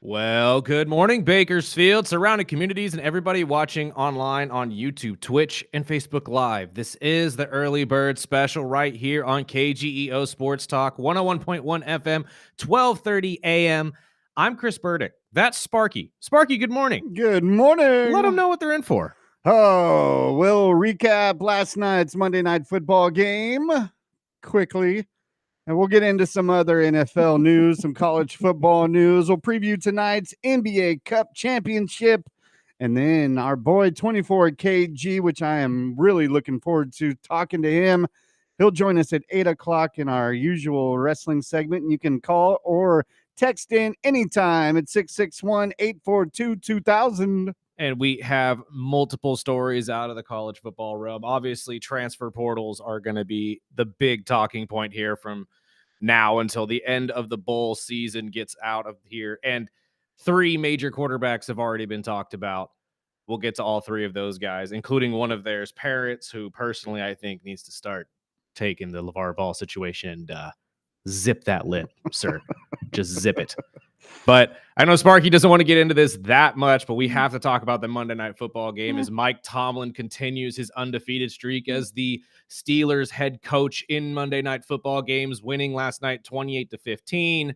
Well, good morning, Bakersfield, surrounding communities, and everybody watching online on YouTube, Twitch, and Facebook Live. This is the Early Bird Special right here on KGEO Sports Talk, 101.1 FM, 1230 AM. I'm Chris Burdick. That's Sparky. Sparky, good morning. Good morning. Let them know what they're in for. Oh, we'll recap last night's Monday Night Football game quickly. And we'll get into some other NFL news, some college football news. We'll preview tonight's NBA Cup Championship. And then our boy 24KG, which I am really looking forward to talking to him. He'll join us at 8 o'clock in our usual wrestling segment. And you can call or text in anytime at 661-842-2000. And we have multiple stories out of the college football realm. Obviously, transfer portals are going to be the big talking point here from now until the end of the bowl season gets out of here. And three major quarterbacks have already been talked about. We'll get to all three of those guys, including one of theirs parents, who personally I think needs to start taking the LeVar Ball situation and zip that lip, sir. Just zip it. But I know Sparky doesn't want to get into this that much, but we have to talk about the Monday Night Football game as Mike Tomlin continues his undefeated streak as the Steelers head coach in Monday Night Football games, winning last night 28-15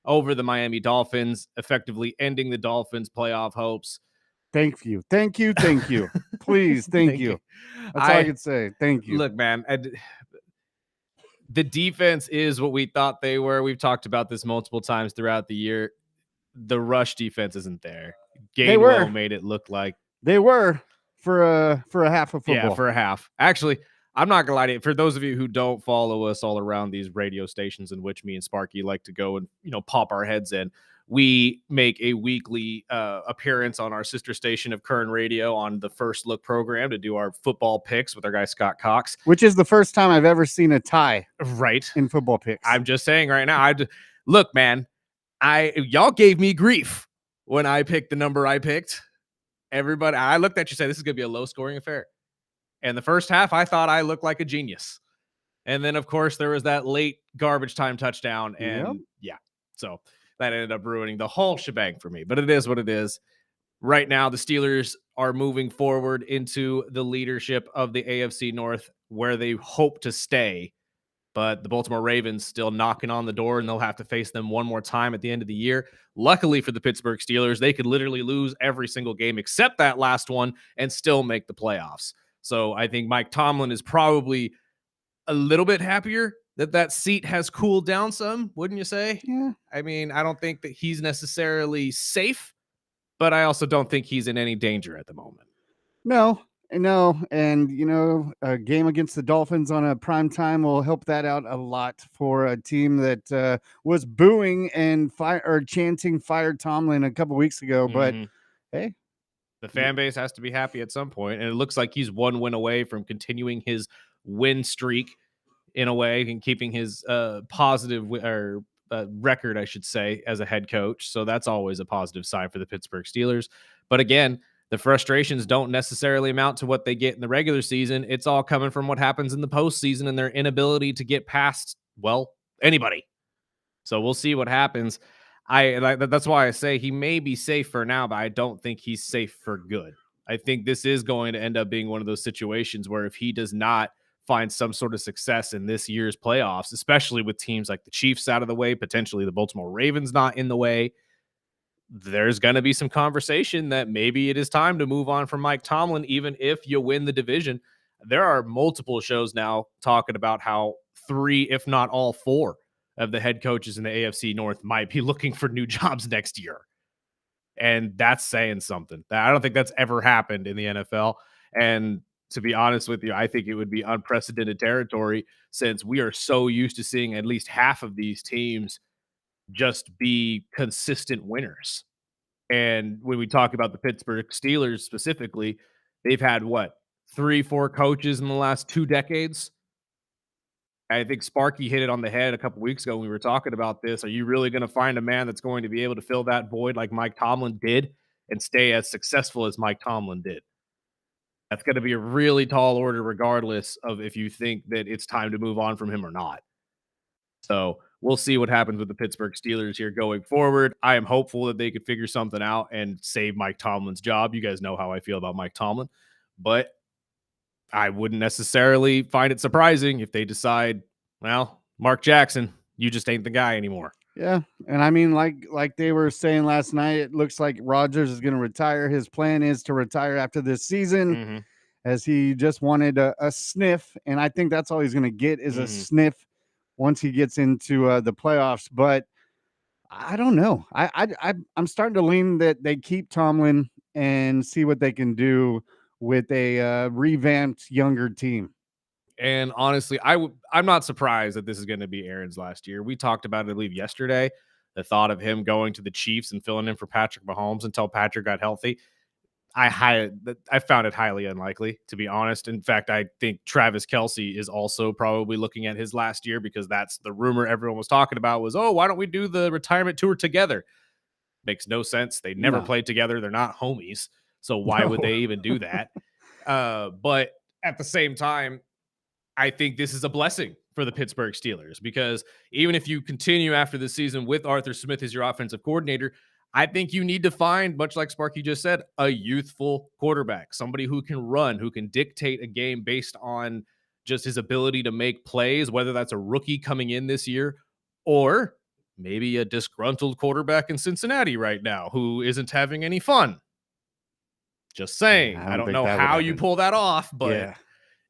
over the Miami Dolphins, effectively ending the Dolphins' playoff hopes. Thank you. Please, thank you. That's all I can say. Thank you. Look, man, the defense is what we thought they were. We've talked about this multiple times throughout the year. The rush defense isn't there. Gainwell made it look like they were for a half of football. Yeah, for a half. Actually, I'm not gonna lie to you. For those of you who don't follow us all around these radio stations in which me and Sparky like to go and pop our heads in, we make a weekly appearance on our sister station of Kern Radio on the First Look program to do our football picks with our guy Scott Cox. Which is the first time I've ever seen a tie in football picks. I'm just saying right now. Look, man, y'all gave me grief when I picked the number I picked. Everybody, I looked at you and said, this is going to be a low-scoring affair. And the first half, I thought I looked like a genius. And then, of course, there was that late garbage time touchdown. And so that ended up ruining the whole shebang for me. But it is what it is. Right now, the Steelers are moving forward into the leadership of the AFC North, where they hope to stay. But the Baltimore Ravens still knocking on the door, and they'll have to face them one more time at the end of the year. Luckily for the Pittsburgh Steelers, they could literally lose every single game except that last one and still make the playoffs. So I think Mike Tomlin is probably a little bit happier that seat has cooled down some, wouldn't you say? Yeah. I mean, I don't think that he's necessarily safe, but I also don't think he's in any danger at the moment. No. And a game against the Dolphins on a prime time will help that out a lot for a team that was booing and chanting "Fire Tomlin" a couple weeks ago. But hey, the fan base has to be happy at some point, and it looks like he's one win away from continuing his win streak in a way and keeping his positive record, I should say, as a head coach. So that's always a positive sign for the Pittsburgh Steelers. But again, the frustrations don't necessarily amount to what they get in the regular season. It's all coming from what happens in the postseason and their inability to get past, anybody. So we'll see what happens. That's why I say he may be safe for now, but I don't think he's safe for good. I think this is going to end up being one of those situations where if he does not find some sort of success in this year's playoffs, especially with teams like the Chiefs out of the way, potentially the Baltimore Ravens not in the way, there's going to be some conversation that maybe it is time to move on from Mike Tomlin, even if you win the division. There are multiple shows now talking about how 3, if not all 4 of the head coaches in the AFC North might be looking for new jobs next year. And that's saying something. I don't think that's ever happened in the NFL. And to be honest with you, I think it would be unprecedented territory since we are so used to seeing at least half of these teams just be consistent winners. And when we talk about the Pittsburgh Steelers specifically, they've had 3-4 coaches in the last 2 decades. I think Sparky hit it on the head a couple weeks ago when we were talking about this. Are you really going to find a man that's going to be able to fill that void like Mike Tomlin did and stay as successful as Mike Tomlin did? That's going to be a really tall order regardless of if you think that it's time to move on from him or not. So we'll see what happens with the Pittsburgh Steelers here going forward. I am hopeful that they could figure something out and save Mike Tomlin's job. You guys know how I feel about Mike Tomlin, but I wouldn't necessarily find it surprising if they decide, well, Mark Jackson, you just ain't the guy anymore. Yeah, and I mean, like they were saying last night, it looks like Rodgers is going to retire. His plan is to retire after this season, Mm-hmm. as he just wanted a sniff, and I think that's all he's going to get is a sniff once he gets into the playoffs. But I don't know. I'm starting to lean that they keep Tomlin and see what they can do with a revamped younger team. And honestly, I'm not surprised that this is going to be Aaron's last year. We talked about it, I believe, yesterday. The thought of him going to the Chiefs and filling in for Patrick Mahomes until Patrick got healthy. I found it highly unlikely, to be honest. In fact, I think Travis Kelce is also probably looking at his last year, because that's the rumor everyone was talking about was, oh, why don't we do the retirement tour together? Makes no sense. They never No. played together. They're not homies. So why would they even do that? But at the same time, I think this is a blessing for the Pittsburgh Steelers, because even if you continue after the season with Arthur Smith as your offensive coordinator, I think you need to find, much like Sparky just said, a youthful quarterback, somebody who can run, who can dictate a game based on just his ability to make plays, whether that's a rookie coming in this year or maybe a disgruntled quarterback in Cincinnati right now who isn't having any fun. Just saying. I don't know how you pull that off, but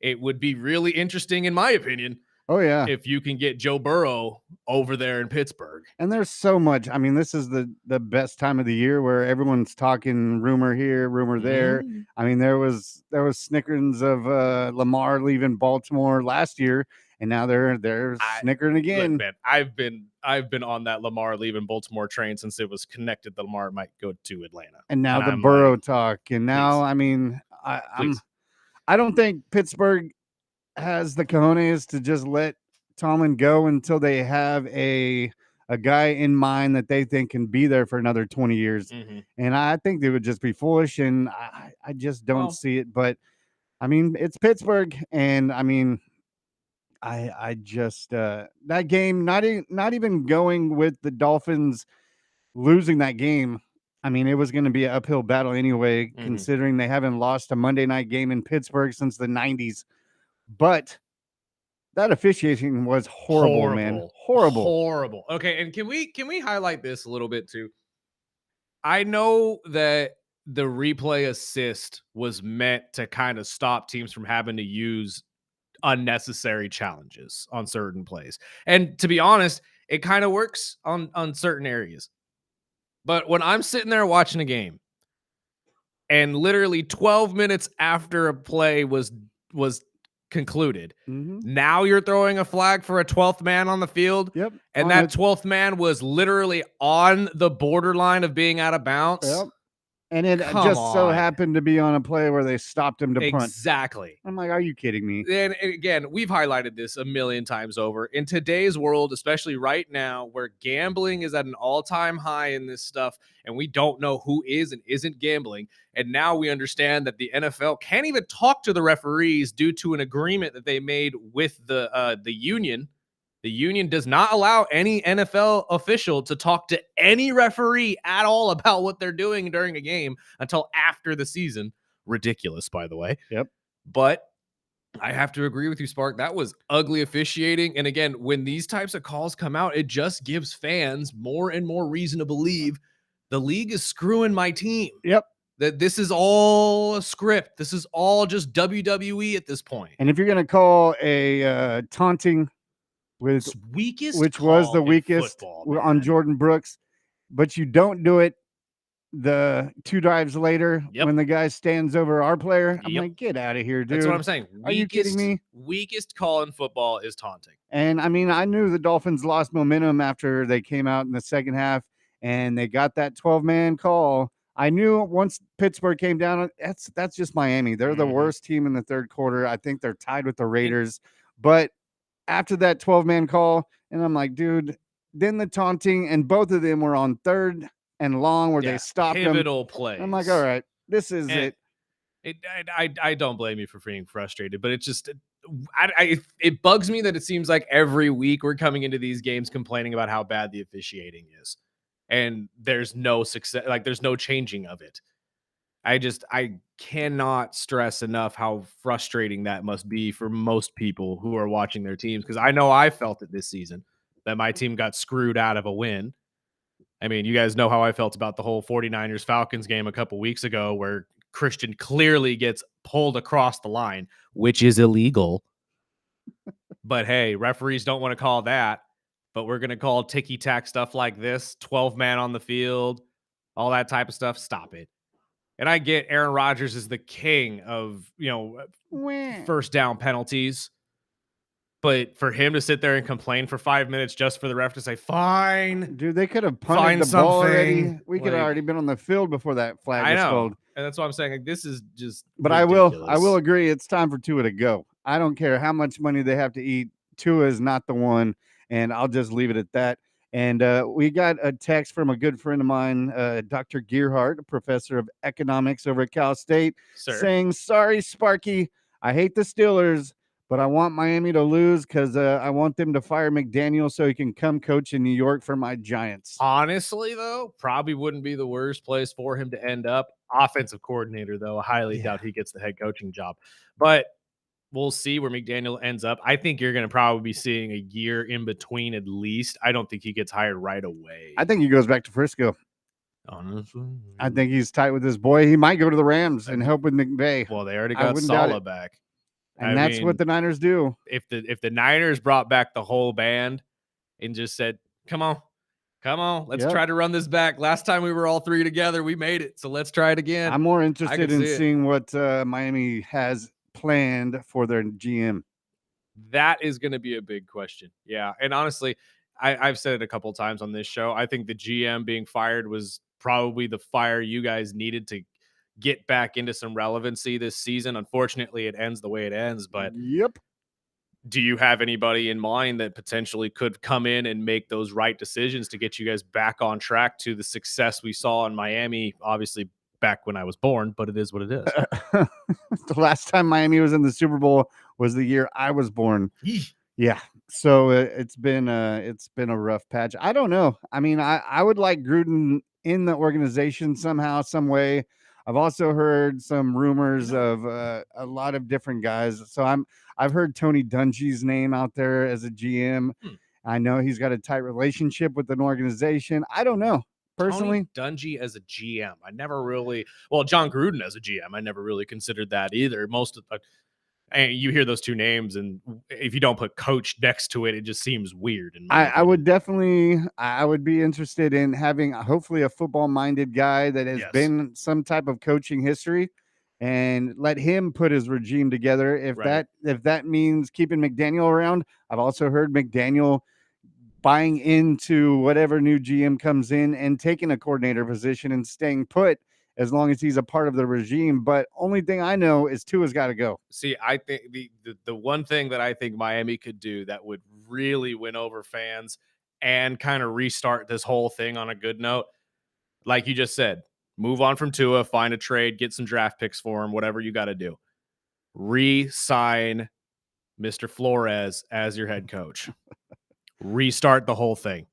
it would be really interesting, in my opinion. Oh, yeah. If you can get Joe Burrow over there in Pittsburgh. And there's so much. I mean, this is the best time of the year where everyone's talking rumor here, rumor there. I mean, there was snickerings of Lamar leaving Baltimore last year, and now they're snickering again. Look, man, I've been on that Lamar leaving Baltimore train since it was connected that Lamar might go to Atlanta. And now the Burrow talk. And now, I mean, I don't think Pittsburgh has the cojones to just let Tomlin go until they have a guy in mind that they think can be there for another 20 years. And I think they would just be foolish, and I just don't see it. But I mean, it's Pittsburgh, and I mean, I just that game, not even going with the Dolphins losing that game. I mean, it was going to be an uphill battle anyway, considering they haven't lost a Monday night game in Pittsburgh since the 90s. But that officiating was horrible, man. Horrible. Okay, and can we highlight this a little bit too? I know that the replay assist was meant to kind of stop teams from having to use unnecessary challenges on certain plays. And to be honest, it kind of works on certain areas. But when I'm sitting there watching a game and literally 12 minutes after a play was concluded, now you're throwing a flag for a 12th man on the field. Yep. And that 12th man was literally on the borderline of being out of bounds. Yep. And it so happened to be on a play where they stopped him to punt. Exactly. I'm like, are you kidding me? And again, we've highlighted this a million times over. In today's world, especially right now, where gambling is at an all-time high in this stuff, and we don't know who is and isn't gambling, and now we understand that the NFL can't even talk to the referees due to an agreement that they made with the union. The union does not allow any NFL official to talk to any referee at all about what they're doing during a game until after the season. Ridiculous, by the way. Yep. But I have to agree with you, Spark. That was ugly officiating. And again, when these types of calls come out, it just gives fans more and more reason to believe the league is screwing my team. Yep. That this is all a script. This is all just WWE at this point. And if you're going to call a taunting, which was the weakest football, on Jordan Brooks, but you don't do it the 2 drives later when the guy stands over our player. I'm like, get out of here, dude. That's what I'm saying. Are you kidding me? Weakest call in football is taunting. And I mean, I knew the Dolphins lost momentum after they came out in the second half and they got that 12-man call. I knew once Pittsburgh came down, that's just Miami. They're the worst team in the third quarter. I think they're tied with the Raiders. But after that 12-man call, and I'm like, dude, then the taunting, and both of them were on 3rd and long where they stopped pivotal plays. I'm like, all right, this is it. I don't blame you for being frustrated, but it's just it bugs me that it seems like every week we're coming into these games complaining about how bad the officiating is, and there's no success. Like there's no changing of it. I cannot stress enough how frustrating that must be for most people who are watching their teams, because I know I felt it this season that my team got screwed out of a win. I mean, you guys know how I felt about the whole 49ers Falcons game a couple weeks ago where Christian clearly gets pulled across the line, which is illegal. But hey, referees don't want to call that. But we're going to call ticky tack stuff like this, 12 man on the field, all that type of stuff. Stop it. And I get Aaron Rodgers is the king of, first down penalties. But for him to sit there and complain for 5 minutes just for the ref to say, fine. Dude, they could have punted Find the ball already. something. We could have already been on the field before that flag I was know. called. And that's why I'm saying, like, this is just But ridiculous. I will agree. It's time for Tua to go. I don't care how much money they have to eat. Tua is not the one, and I'll just leave it at that. And we got a text from a good friend of mine, Dr. Gearhart, a professor of economics over at Cal State, saying, "Sorry, Sparky, I hate the Steelers, but I want Miami to lose because I want them to fire McDaniel so he can come coach in New York for my Giants." Honestly, though, probably wouldn't be the worst place for him to end up. Offensive coordinator, though, I highly doubt he gets the head coaching job. But we'll see where McDaniel ends up. I think you're going to probably be seeing a year in between at least. I don't think he gets hired right away. I think he goes back to Frisco. Honestly, I think he's tight with his boy. He might go to the Rams and help with McVay. Well, they already got Saleh back. And that's what the Niners do. If the Niners brought back the whole band and just said, come on, let's try to run this back. Last time we were all three together, we made it. So let's try it again. I'm more interested in seeing what Miami has planned for their GM. That is going to be a big question. Yeah. And honestly, I've said it a couple times on this show. I think the GM being fired was probably the fire you guys needed to get back into some relevancy this season. Unfortunately, it ends the way it ends. But do you have anybody in mind that potentially could come in and make those right decisions to get you guys back on track to the success we saw in Miami? Obviously, back when I was born, but it is what it is. The last time Miami was in the Super Bowl was the year I was born. Yeah. So it's been a rough patch. I don't know. I mean, I would like Gruden in the organization somehow, some way. I've also heard some rumors of a lot of different guys. So I've heard Tony Dungy's name out there as a GM. I know he's got a tight relationship with an organization. I don't know. Personally, Tony Dungy as a GM, I never really. Well, John Gruden as a GM, I never really considered that either. Most of and you hear those two names, and if you don't put coach next to it, it just seems weird. And I would definitely, I would be interested in having hopefully a football-minded guy that has been some type of coaching history, and let him put his regime together. If that means keeping McDaniel around, I've also heard McDaniel buying into whatever new GM comes in and taking a coordinator position and staying put as long as he's a part of the regime. But only thing I know is Tua's got to go. See, I think the one thing that I think Miami could do that would really win over fans and kind of restart this whole thing on a good note, like you just said, move on from Tua, find a trade, get some draft picks for him, whatever you got to do. Re-sign Mr. Flores as your head coach. Restart the whole thing.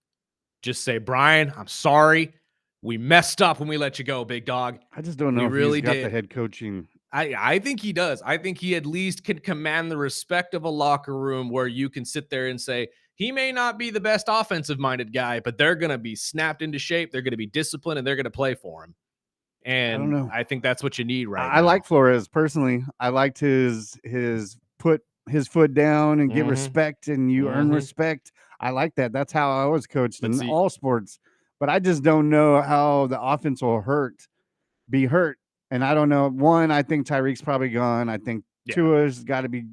Just say, Brian, I'm sorry. We messed up when we let you go, big dog. I just don't know if he's got the head coaching. I think he does. I think he at least can command the respect of a locker room where you can sit there and say, he may not be the best offensive-minded guy, but they're going to be snapped into shape. They're going to be disciplined, and they're going to play for him. And I don't know. I think that's what you need now. I like Flores personally. I liked his put his foot down and get respect, and you earn respect. I like that. That's how I was coached in all sports. But I just don't know how the offense will be hurt. And I don't know. One, I think Tyreek's probably gone. I think Tua's got to be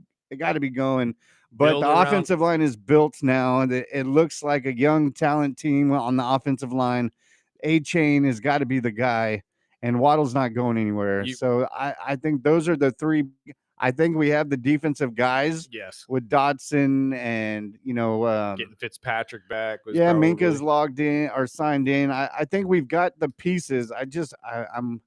going. But the offensive line is built now. It looks like a young talent team on the offensive line. A-Chain has got to be the guy, and Waddle's not going anywhere. So I think those are the three. I think we have the defensive guys. Yes. With Dotson and, getting Fitzpatrick back. Minka's logged in or signed in. I think we've got the pieces. I'm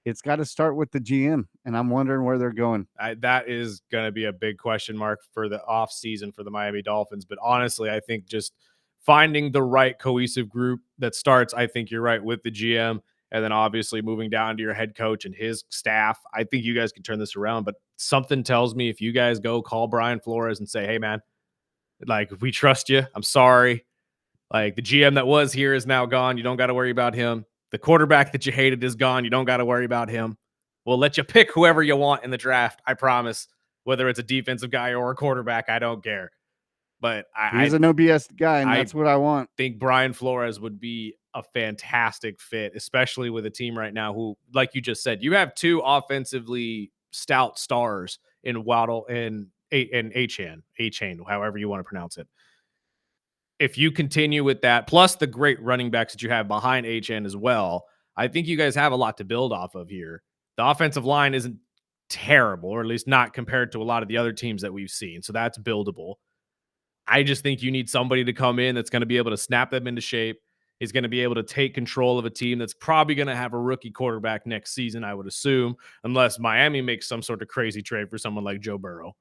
it's got to start with the GM, and I'm wondering where they're going. That is going to be a big question mark for the off season for the Miami Dolphins. But honestly, I think just finding the right cohesive group that starts, I think you're right, with the GM, and then obviously moving down to your head coach and his staff. I think you guys can turn this around. But something tells me if you guys go call Brian Flores and say, hey, man, like, we trust you. I'm sorry. Like, the GM that was here is now gone. You don't got to worry about him. The quarterback that you hated is gone. You don't got to worry about him. We'll let you pick whoever you want in the draft. I promise. Whether it's a defensive guy or a quarterback, I don't care. But He's a no BS guy, and that's what I want. Think Brian Flores would be a fantastic fit, especially with a team right now who, like you just said, you have two offensively stout stars in Waddle and Achane, however you want to pronounce it. If you continue with that, plus the great running backs that you have behind HN as well, I think you guys have a lot to build off of here. The offensive line isn't terrible, or at least not compared to a lot of the other teams that we've seen. So that's buildable. I just think you need somebody to come in that's going to be able to snap them into shape. Is going to be able to take control of a team that's probably going to have a rookie quarterback next season, I would assume, unless Miami makes some sort of crazy trade for someone like Joe Burrow,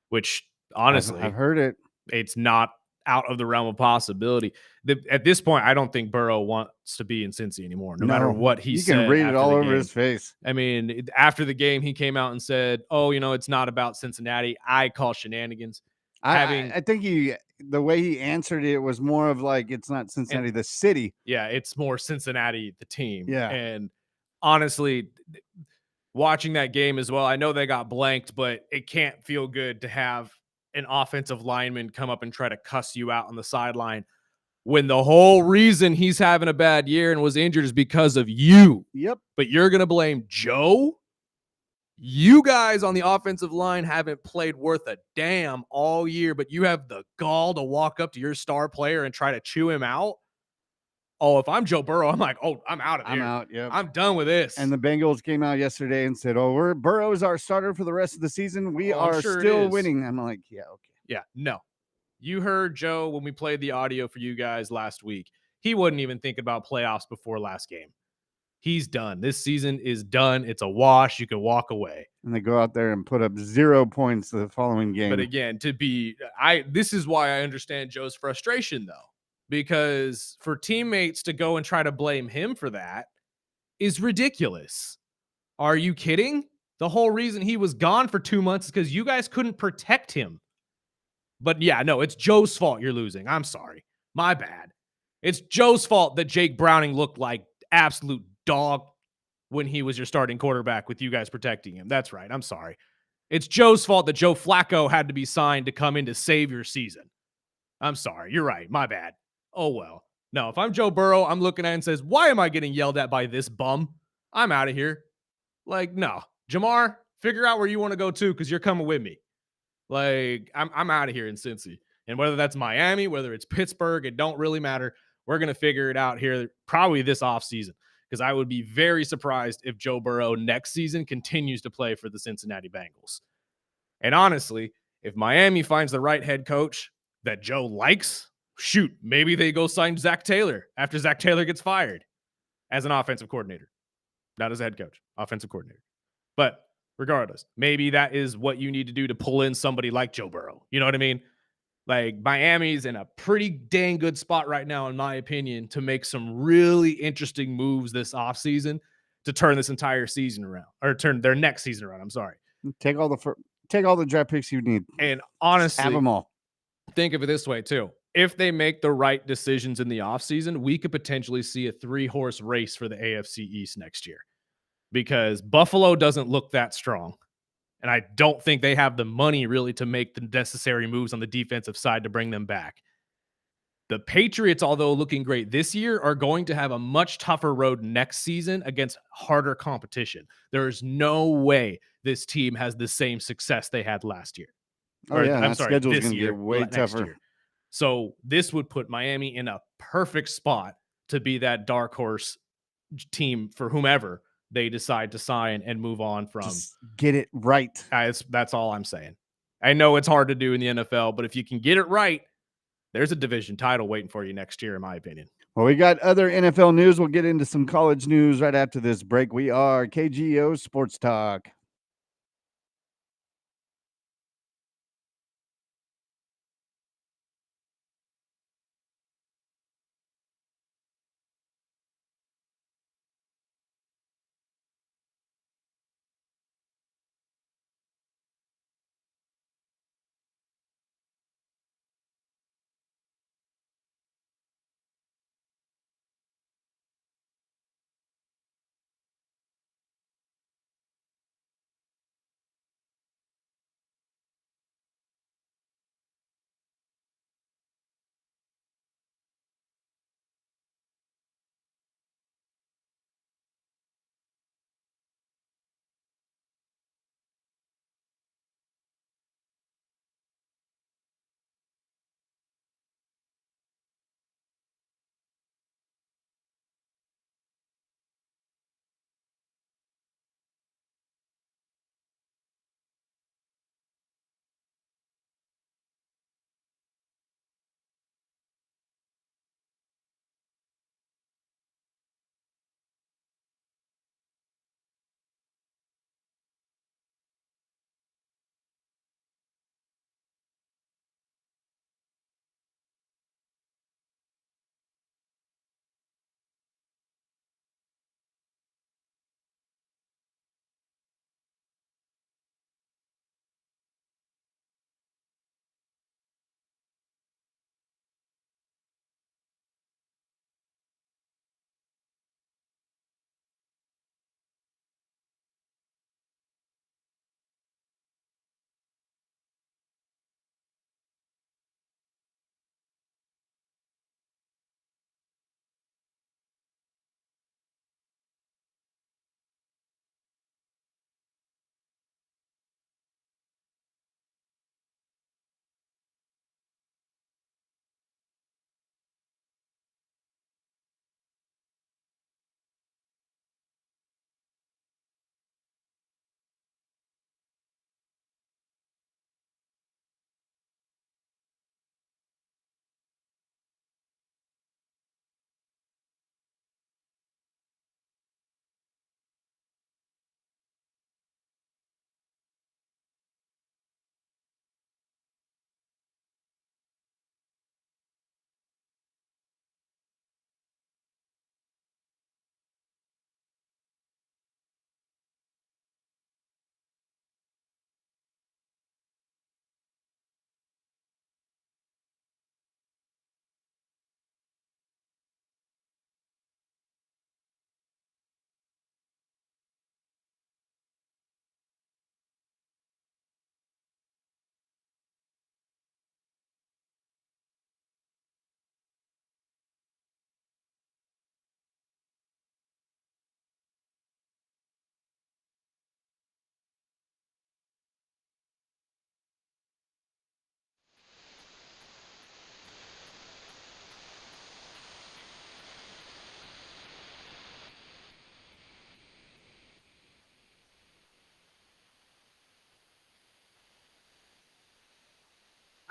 which honestly, I've heard it. It's not out of the realm of possibility. At this point, I don't think Burrow wants to be in Cincy anymore, no matter what he said. You can read it all over his face. I mean, after the game, he came out and said, oh, it's not about Cincinnati. I call shenanigans. I think the way he answered it was more of like, it's not Cincinnati, the city. Yeah, it's more Cincinnati, the team. Yeah. And honestly, watching that game as well, I know they got blanked, but it can't feel good to have an offensive lineman come up and try to cuss you out on the sideline when the whole reason he's having a bad year and was injured is because of you. Yep. But you're going to blame Joe? You guys on the offensive line haven't played worth a damn all year, but you have the gall to walk up to your star player and try to chew him out? Oh, if I'm Joe Burrow, I'm like, oh, I'm out of here. I'm out. Yep. I'm done with this. And the Bengals came out yesterday and said, oh, Burrow is our starter for the rest of the season. We are still winning. I'm like, yeah, okay. Yeah, no. You heard Joe when we played the audio for you guys last week. He wasn't even thinking about playoffs before last game. He's done. This season is done. It's a wash. You can walk away. And they go out there and put up 0 points the following game. But again, this is why I understand Joe's frustration, though, because for teammates to go and try to blame him for that is ridiculous. Are you kidding? The whole reason he was gone for 2 months is because you guys couldn't protect him. But yeah, no, it's Joe's fault you're losing. I'm sorry. My bad. It's Joe's fault that Jake Browning looked like absolute dog when he was your starting quarterback with you guys protecting him. That's right. I'm sorry. It's Joe's fault that Joe Flacco had to be signed to come in to save your season. I'm sorry. You're right. My bad. Oh, well. No, if I'm Joe Burrow, I'm looking at it and says, why am I getting yelled at by this bum? I'm out of here. Like, no. Jamar, figure out where you want to go to because you're coming with me. Like, I'm out of here in Cincy. And whether that's Miami, whether it's Pittsburgh, it don't really matter. We're going to figure it out here probably this offseason because I would be very surprised if Joe Burrow next season continues to play for the Cincinnati Bengals. And honestly, if Miami finds the right head coach that Joe likes, shoot, maybe they go sign Zach Taylor after Zach Taylor gets fired as an offensive coordinator. Not as a head coach, offensive coordinator. But regardless, maybe that is what you need to do to pull in somebody like Joe Burrow. You know what I mean? Like, Miami's in a pretty dang good spot right now, in my opinion, to make some really interesting moves this offseason to turn this entire season around, or turn their next season around. I'm sorry. Take all the draft picks you need. And honestly, just have them all. Think of it this way, too. If they make the right decisions in the offseason, we could potentially see a 3-horse race for the AFC East next year because Buffalo doesn't look that strong. And I don't think they have the money really to make the necessary moves on the defensive side to bring them back. The Patriots, although looking great this year, are going to have a much tougher road next season against harder competition. There is no way this team has the same success they had last year. I'm sorry, schedule's going to get way tougher. Year. So this would put Miami in a perfect spot to be that dark horse team for whomever they decide to sign and move on from. Just get it right. That's all I'm saying. I know it's hard to do in the NFL, but if you can get it right, there's a division title waiting for you next year, in my opinion. Well, we got other NFL news. We'll get into some college news right after this break. We are KGO Sports Talk.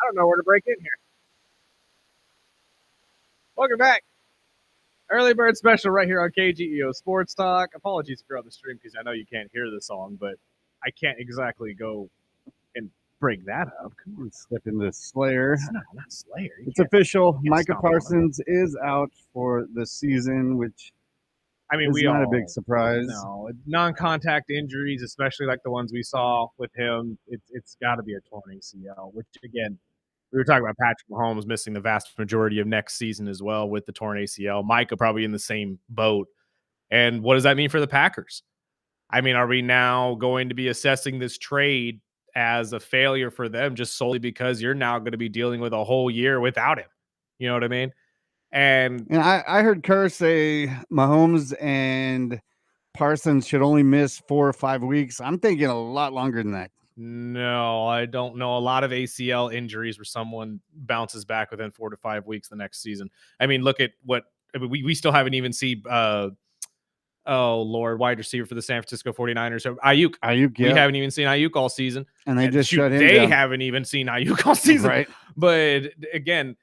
I don't know where to break in here. Welcome back. Early Bird Special right here on KGEO Sports Talk. Apologies if you're on the stream because I know you can't hear the song, but I can't exactly go and break that up. Come on. Step into Slayer. It's not Slayer. It's official. you can't Micah stomp on it. Parsons is out for the season, which I mean, is we not all a big surprise. No, non-contact injuries, especially like the ones we saw with him, it's got to be a torn ACL. Which again, we were talking about Patrick Mahomes missing the vast majority of next season as well with the torn ACL. Micah probably in the same boat. And what does that mean for the Packers? I mean, are we now going to be assessing this trade as a failure for them just solely because you're now going to be dealing with a whole year without him? You know what I mean? And I heard Kerr say Mahomes and Parsons should only miss 4 or 5 weeks. I'm thinking a lot longer than that. no, I don't know. A lot of ACL injuries where someone bounces back within 4 to 5 weeks the next season. I mean, look at what we still haven't even seen. Oh Lord, wide receiver for the San Francisco 49ers. So Ayuk. We haven't even seen Ayuk all season. And they just shut him They down. haven't even seen Ayuk all season. Right. But again,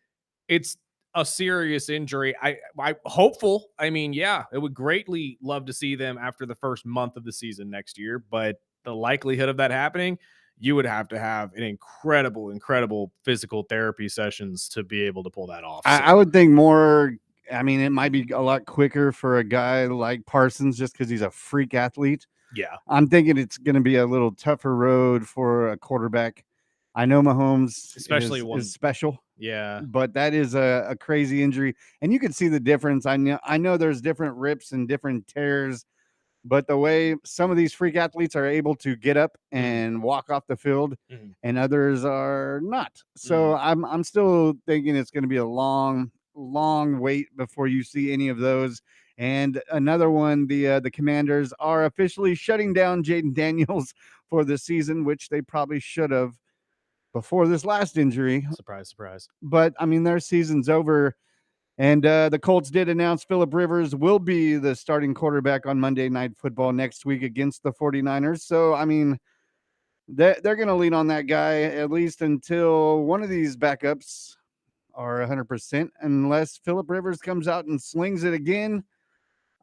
it's a serious injury. I hopeful. I mean, yeah, it would greatly love to see them after the first month of the season next year, but the likelihood of that happening, you would have to have an incredible physical therapy sessions to be able to pull that off. I would think more. I mean, it might be a lot quicker for a guy like Parsons just because he's a freak athlete. Yeah. I'm thinking it's going to be a little tougher road for a quarterback. I know Mahomes Especially is special, yeah. but that is a crazy injury, and you can see the difference. I know there's different rips and different tears, but the way some of these freak athletes are able to get up and walk off the field, and others are not. So I'm still thinking it's going to be a long wait before you see any of those. And another one, the Commanders are officially shutting down Jaden Daniels for the season, which they probably should have before this last injury. Surprise. But I mean, their season's over. And the Colts did announce Phillip Rivers will be the starting quarterback on Monday Night Football next week against the 49ers. So, I mean, they're going to lean on that guy at least until one of these backups are 100%, unless Phillip Rivers comes out and slings it again.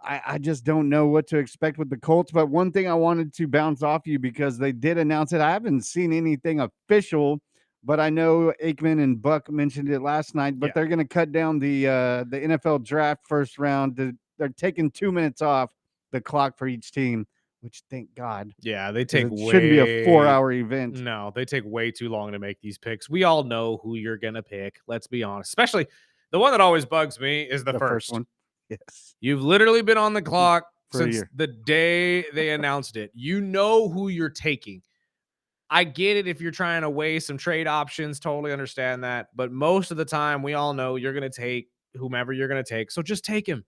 I just don't know what to expect with the Colts. But one thing I wanted to bounce off you, because they did announce it. I haven't seen anything official, but I know Aikman and Buck mentioned it last night. But they're going to cut down the NFL draft first round. They're taking 2 minutes off the clock for each team, which thank God. Yeah, they take shouldn't be a 4-hour event. No, they take way too long to make these picks. We all know who you're gonna pick. Let's be honest. Especially the one that always bugs me is the first one. Yes. You've literally been on the clock For a since year. the day they announced it. You know who you're taking. I get it if you're trying to weigh some trade options, totally understand that. But most of the time, we all know you're going to take whomever you're going to take. So just take him.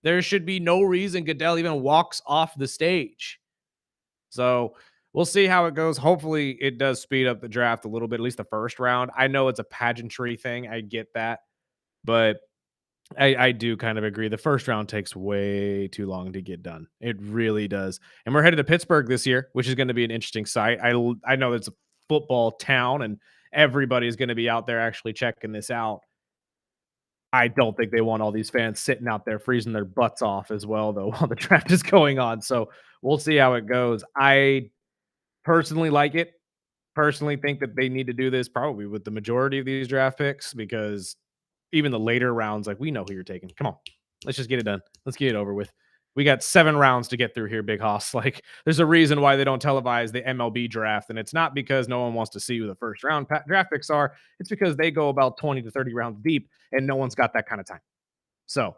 There should be no reason Goodell even walks off the stage. So we'll see how it goes. Hopefully, it does speed up the draft a little bit, at least the first round. I know it's a pageantry thing. I get that. But I do kind of agree. The first round takes way too long to get done. It really does. And we're headed to Pittsburgh this year, which is going to be an interesting site. I know it's a football town and everybody's going to be out there actually checking this out. I don't think they want all these fans sitting out there freezing their butts off as well, though, while the draft is going on. So we'll see how it goes. I personally like it. Personally think that they need to do this probably with the majority of these draft picks, because even the later rounds, like, we know who you're taking. Come on, let's just get it done. Let's get it over with. We got 7 rounds to get through here, Big Hoss. Like, there's a reason why they don't televise the MLB draft, and it's not because no one wants to see who the first round draft picks are. It's because they go about 20 to 30 rounds deep, and no one's got that kind of time. So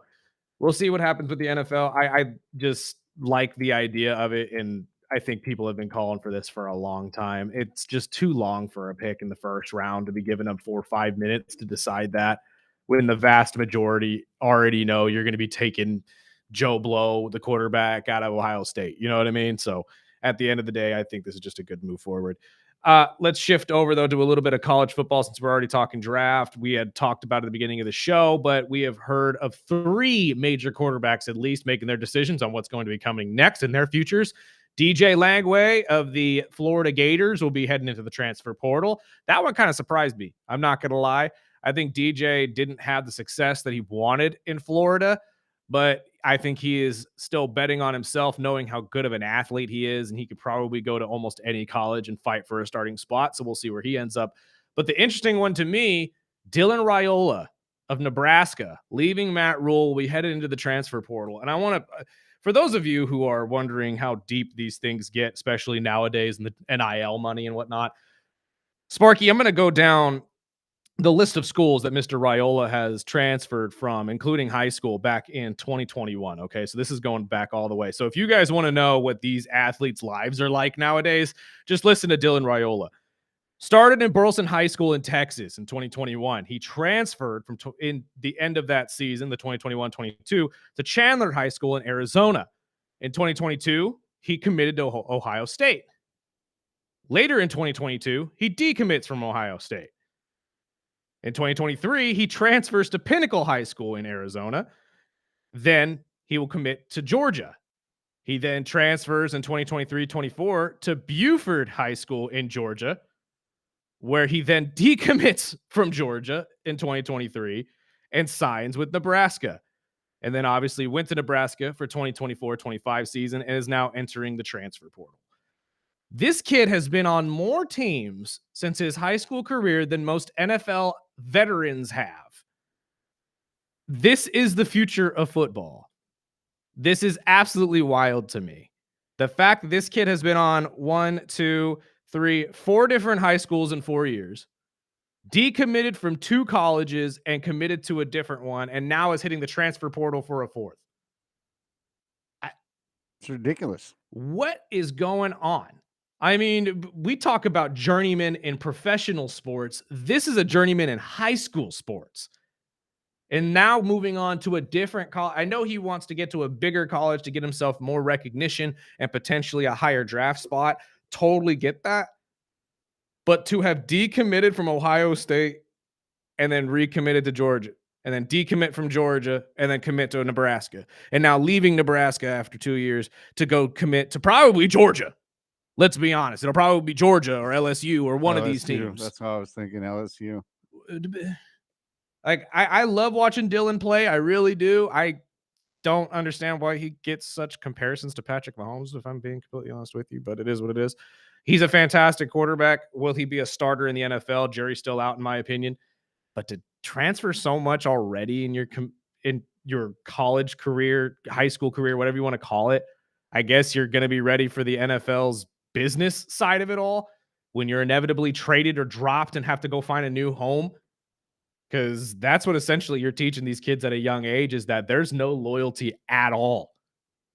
we'll see what happens with the NFL. I just like the idea of it, and I think people have been calling for this for a long time. It's just too long for a pick in the first round to be giving up 4 or 5 minutes to decide that, when the vast majority already know you're going to be taking Joe Blow, the quarterback out of Ohio State. You know what I mean? So at the end of the day, I think this is just a good move forward. Let's shift over, though, to a little bit of college football, since we're already talking draft. We had talked about it at the beginning of the show, but we have heard of 3 major quarterbacks at least making their decisions on what's going to be coming next in their futures. DJ Langway of the Florida Gators will be heading into the transfer portal. That one kind of surprised me. I'm not going to lie. I think DJ didn't have the success that he wanted in Florida, but I think he is still betting on himself, knowing how good of an athlete he is, and he could probably go to almost any college and fight for a starting spot. So we'll see where he ends up. But the interesting one to me, Dylan Raiola of Nebraska, leaving Matt Rule, we headed into the transfer portal. And I want to, for those of you who are wondering how deep these things get, especially nowadays in the NIL money and whatnot, Sparky, I'm going to go down the list of schools that Mr. Raiola has transferred from, including high school, back in 2021. Okay, so this is going back all the way. So if you guys want to know what these athletes' lives are like nowadays, just listen to Dylan Raiola. Started in Burleson High School in Texas in 2021. He transferred from in the end of that season, the 2021-22, to Chandler High School in Arizona. In 2022, he committed to Ohio State. Later in 2022, he decommits from Ohio State. In 2023, he transfers to Pinnacle High School in Arizona. Then he will commit to Georgia. He then transfers in 2023-24 to Buford High School in Georgia, where he then decommits from Georgia in 2023. and signs with Nebraska. And then obviously went to Nebraska for 2024-25 season and is now entering the transfer portal. This kid has been on more teams since his high school career than most NFL veterans have. This is the future of football. This is absolutely wild to me. The fact that this kid has been on 4 different high schools in 4 years, decommitted from 2 colleges and committed to a different one, and now is hitting the transfer portal for a 4th. It's ridiculous. What is going on? I mean, we talk about journeyman in professional sports. This is a journeyman in high school sports. And now moving on to a different college. I know he wants to get to a bigger college to get himself more recognition and potentially a higher draft spot. Totally get that. But to have decommitted from Ohio State and then recommitted to Georgia and then decommit from Georgia and then commit to Nebraska and now leaving Nebraska after 2 years to go commit to probably Georgia. Let's be honest. It'll probably be Georgia or LSU or one of these teams. That's how I was thinking, LSU. Like, I love watching Dylan play. I really do. I don't understand why he gets such comparisons to Patrick Mahomes, if I'm being completely honest with you, but it is what it is. He's a fantastic quarterback. Will he be a starter in the NFL? Jerry's still out, in my opinion. But to transfer so much already in your college career, high school career, whatever you want to call it, I guess you're going to be ready for the NFL's business side of it all when you're inevitably traded or dropped and have to go find a new home. Because that's what essentially you're teaching these kids at a young age, is that there's no loyalty at all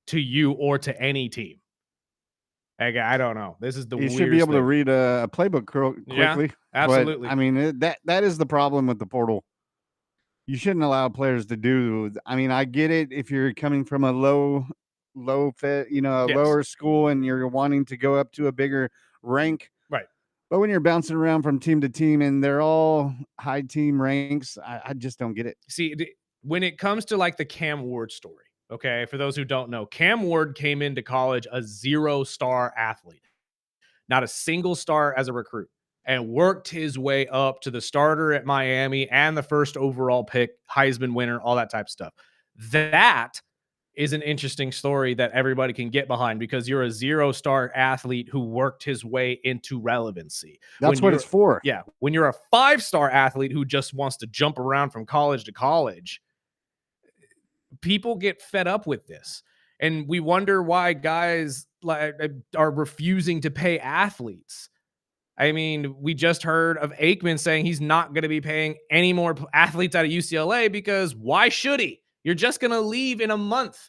to you or to any team. Like, I don't know. This is the you should be able to read a playbook quickly. Yeah, absolutely. But, I mean, that is the problem with the portal. You shouldn't allow players to do. I mean, I get it if you're coming from a low fit, lower school, and you're wanting to go up to a bigger rank. Right. But when you're bouncing around from team to team and they're all high team ranks, I just don't get it. See, when it comes to like the Cam Ward story, okay, for those who don't know, Cam Ward came into college a 0-star athlete, not a single star as a recruit, and worked his way up to the starter at Miami and the first overall pick, Heisman winner, all that type of stuff. That is an interesting story that everybody can get behind, because you're a 0-star athlete who worked his way into relevancy. That's what it's for. Yeah. When you're a 5-star athlete who just wants to jump around from college to college, people get fed up with this. And we wonder why guys are refusing to pay athletes. I mean, we just heard of Aikman saying he's not going to be paying any more athletes out of UCLA because why should he? You're just going to leave in a month.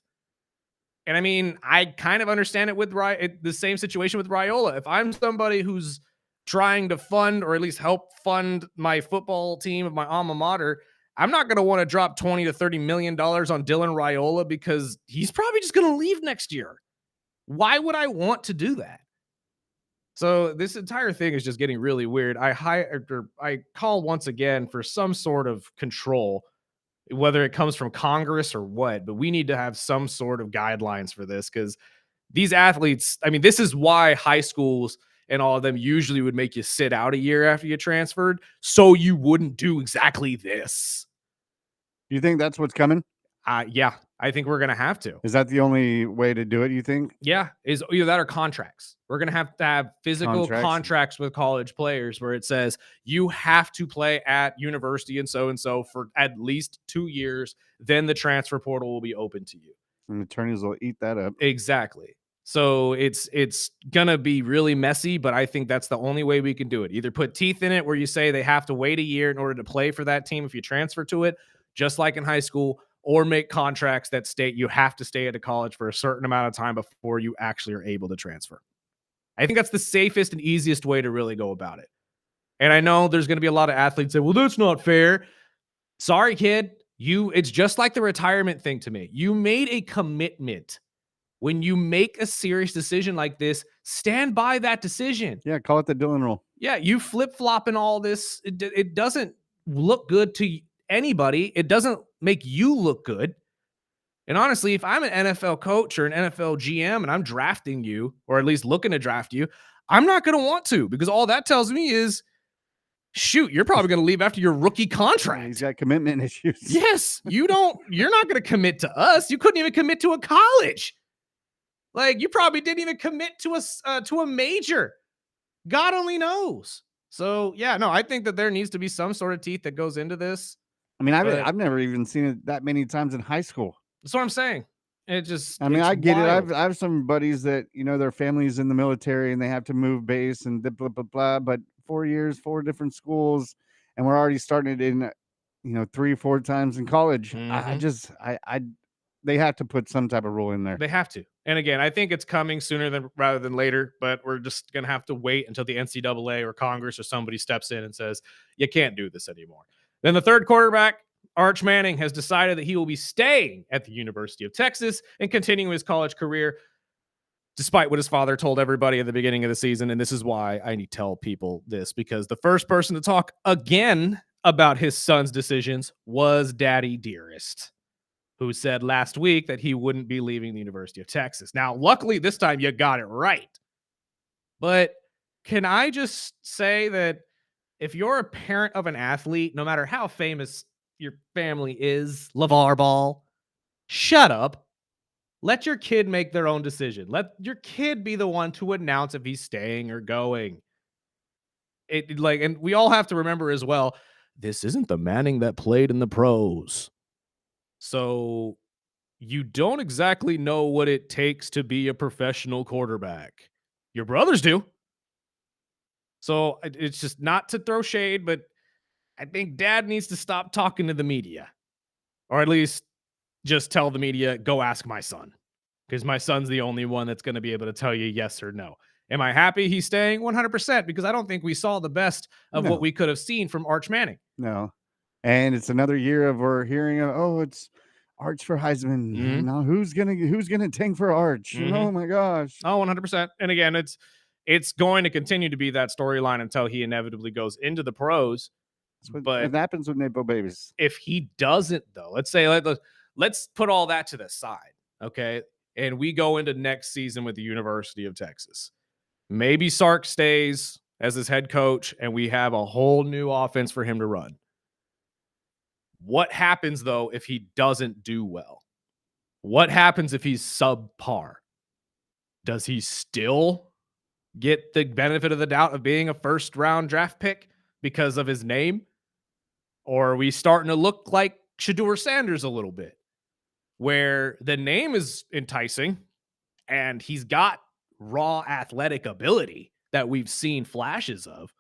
And I mean, I kind of understand it with the same situation with Raiola. If I'm somebody who's trying to fund or at least help fund my football team of my alma mater, I'm not going to want to drop $20 to $30 million on Dylan Raiola because he's probably just going to leave next year. Why would I want to do that? So this entire thing is just getting really weird. I call once again for some sort of control, whether it comes from Congress or what, but we need to have some sort of guidelines for this, because these athletes, I mean, this is why high schools and all of them usually would make you sit out a year after you transferred, so you wouldn't do exactly this. You think that's what's coming? Yeah, I think we're going to have to. Is that the only way to do it, you think? Yeah, is either that or contracts. We're going to have physical contracts with college players where it says you have to play at university and so for at least 2 years. Then the transfer portal will be open to you. And attorneys will eat that up. Exactly. So it's going to be really messy, but I think that's the only way we can do it. Either put teeth in it where you say they have to wait a year in order to play for that team if you transfer to it, just like in high school, or make contracts that state you have to stay at a college for a certain amount of time before you actually are able to transfer. I think that's the safest and easiest way to really go about it. And I know there's going to be a lot of athletes say, well, that's not fair. Sorry, kid. It's just like the retirement thing to me. You made a commitment. When you make a serious decision like this, stand by that decision. Yeah, call it the Dylan rule. Yeah, you flip-flopping all this. It doesn't look good to anybody. It doesn't make you look good. And honestly, if I'm an NFL coach or an NFL GM and I'm drafting you, or at least looking to draft you, I'm not going to want to, because all that tells me is Shoot, you're probably going to leave after your rookie contract. He's got commitment issues. Yes, you're not going to commit to us. You couldn't even commit to a college. Like, you probably didn't even commit to a major. God only knows. So, yeah, no, I think that there needs to be some sort of teeth that goes into this. I mean, I've never even seen it that many times in high school. That's what I'm saying. It just, I mean, I get wild. it. I have some buddies that, their family's in the military and they have to move base and blah, blah, blah, but 4 years, 4 different schools, and we're already starting it in, 3-4 times in college. They have to put some type of rule in there. They have to. And again, I think it's coming sooner rather than later, but we're just going to have to wait until the NCAA or Congress or somebody steps in and says, you can't do this anymore. Then the third quarterback, Archie Manning, has decided that he will be staying at the University of Texas and continuing his college career, despite what his father told everybody at the beginning of the season. And this is why I need to tell people this, because the first person to talk again about his son's decisions was Daddy Dearest, who said last week that he wouldn't be leaving the University of Texas. Now, luckily, this time you got it right. But can I just say that if you're a parent of an athlete, no matter how famous your family is, LeVar Ball, shut up. Let your kid make their own decision. Let your kid be the one to announce if he's staying or going. And we all have to remember as well, this isn't the Manning that played in the pros. So you don't exactly know what it takes to be a professional quarterback. Your brothers do. So it's just not to throw shade, but I think Dad needs to stop talking to the media, or at least just tell the media, go ask my son, because my son's the only one that's going to be able to tell you yes or no. Am I happy he's staying? 100%, because I don't think we saw the best of what we could have seen from Archie Manning. No. And it's another year of we're hearing, it's Arch for Heisman. Mm-hmm. Now who's gonna tank for Arch? Mm-hmm. Oh my gosh. Oh, 100%. And again, it's going to continue to be that storyline until he inevitably goes into the pros. But it happens with Napo babies. If he doesn't, though, let's put all that to the side, okay? And we go into next season with the University of Texas. Maybe Sark stays as his head coach, and we have a whole new offense for him to run. What happens, though, if he doesn't do well? What happens if he's subpar? Does he still get the benefit of the doubt of being a first-round draft pick because of his name? Or are we starting to look like Shedeur Sanders a little bit, where the name is enticing and he's got raw athletic ability that we've seen flashes of,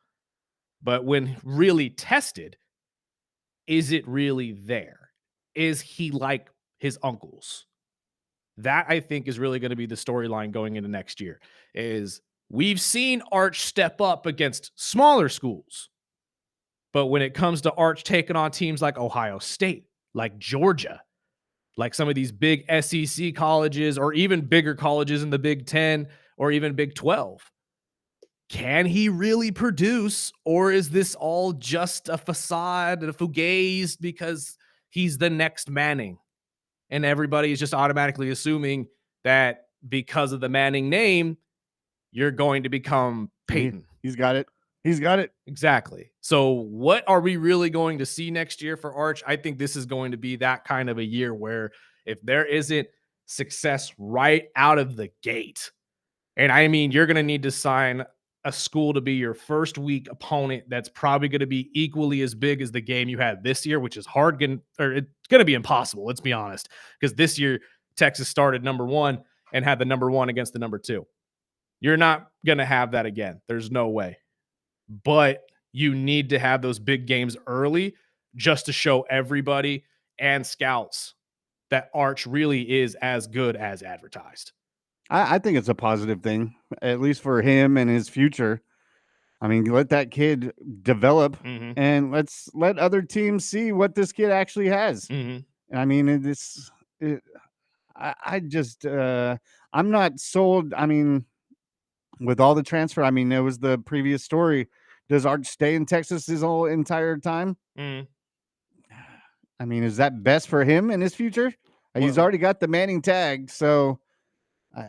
but when really tested, is it really there? Is he like his uncles? That, I think, is really going to be the storyline going into next year. Is we've seen Arch step up against smaller schools, but when it comes to Arch taking on teams like Ohio State, like Georgia, like some of these big SEC colleges, or even bigger colleges in the Big 10 or even Big 12, can he really produce, or is this all just a facade, a fugazi, because he's the next Manning? And everybody is just automatically assuming that because of the Manning name, you're going to become Peyton. He's got it. He's got it. Exactly. So what are we really going to see next year for Arch? I think this is going to be that kind of a year where if there isn't success right out of the gate, and I mean, you're going to need to sign a school to be your first week opponent that's probably going to be equally as big as the game you had this year, which is hard, or it's going to be impossible, let's be honest, because this year Texas started number 1 and had the number 1 against the number 2. You're not going to have that again. There's no way. But you need to have those big games early just to show everybody and scouts that Arch really is as good as advertised. I think it's a positive thing, at least for him and his future. I mean, let that kid develop, and let's let other teams see what this kid actually has. I mean, I'm not sold. I mean, with all the transfer, I mean, there was the previous story. Does Arch stay in Texas his whole entire time? I mean, is that best for him in his future? He's already got the Manning tag, so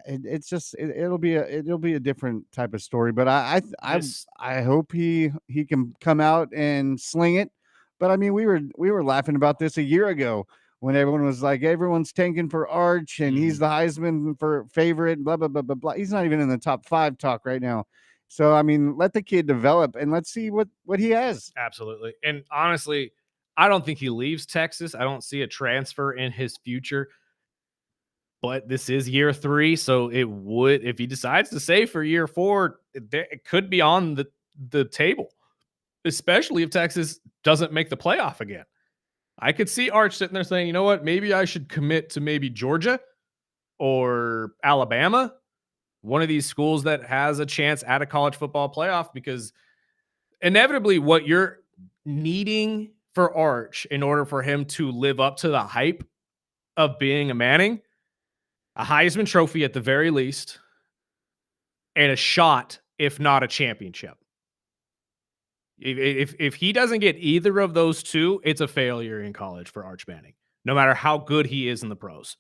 It's just it'll be a different type of story. But This I hope he can come out and sling it. But I mean, we were laughing about this a year ago when everyone was like, everyone's tanking for Arch and he's Mhm. the Heisman for favorite. Blah blah blah blah blah. He's not even in the top 5 talk right now. So I mean, let the kid develop and let's see what he has. Absolutely. And honestly, I don't think he leaves Texas. I don't see a transfer in his future, but this is year 3, so it would if he decides to stay for year 4, it could be on the table, especially if Texas doesn't make the playoff again. I could see Arch sitting there saying, "You know what? Maybe I should commit to maybe Georgia or Alabama, one of these schools that has a chance at a college football playoff because inevitably what you're needing for Arch in order for him to live up to the hype of being a Manning, a Heisman Trophy at the very least, and a shot, if not a championship. If he doesn't get either of those two, it's a failure in college for Arch Manning, no matter how good he is in the pros.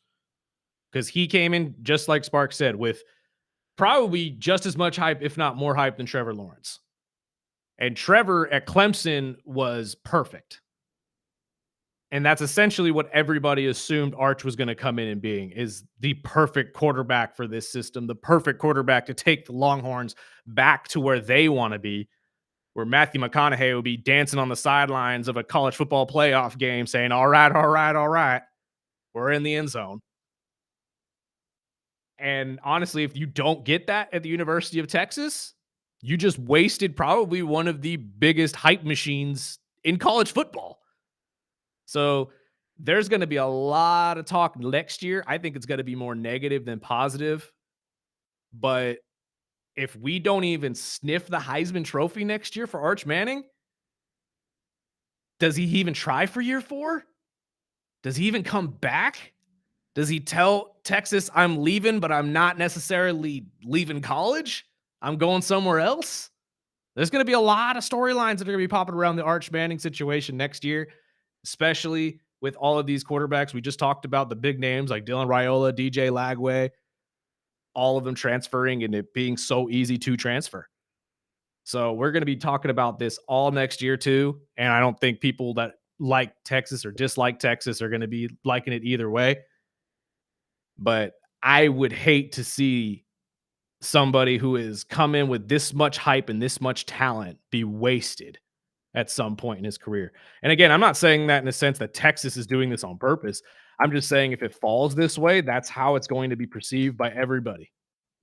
Because he came in, just like Sparks said, with probably just as much hype, if not more hype, than Trevor Lawrence. And Trevor at Clemson was perfect. And that's essentially what everybody assumed Arch was going to come in and being is the perfect quarterback for this system, the perfect quarterback to take the Longhorns back to where they want to be, where Matthew McConaughey will be dancing on the sidelines of a college football playoff game saying, all right, all right, all right, we're in the end zone. And honestly, if you don't get that at the University of Texas, you just wasted probably one of the biggest hype machines in college football. So there's going to be a lot of talk next year. I think it's going to be more negative than positive. But if we don't even sniff the Heisman Trophy next year for Arch Manning, does he even try for year 4? Does he even come back? Does he tell Texas, I'm leaving, but I'm not necessarily leaving college? I'm going somewhere else? There's going to be a lot of storylines that are going to be popping around the Arch Manning situation next year, especially with all of these quarterbacks. We just talked about the big names like Dylan Raiola, DJ Lagway, all of them transferring and it being so easy to transfer. So we're going to be talking about this all next year too. And I don't think people that like Texas or dislike Texas are going to be liking it either way. But I would hate to see somebody who has come in with this much hype and this much talent be wasted at some point in his career. And again, I'm not saying that in the sense that Texas is doing this on purpose. I'm just saying if it falls this way, that's how it's going to be perceived by everybody,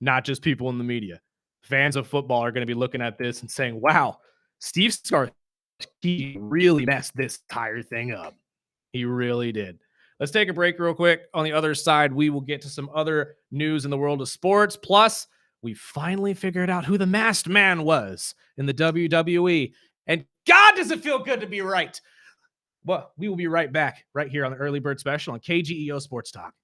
not just people in the media. Fans of football are going to be looking at this and saying, wow, Steve Skarsky really messed this entire thing up. He really did. Let's take a break real quick. On the other side, we will get to some other news in the world of sports. Plus, we finally figured out who the masked man was in the WWE. And God, does it feel good to be right. Well, we will be right back right here on the Early Bird Special on KGEO Sports Talk.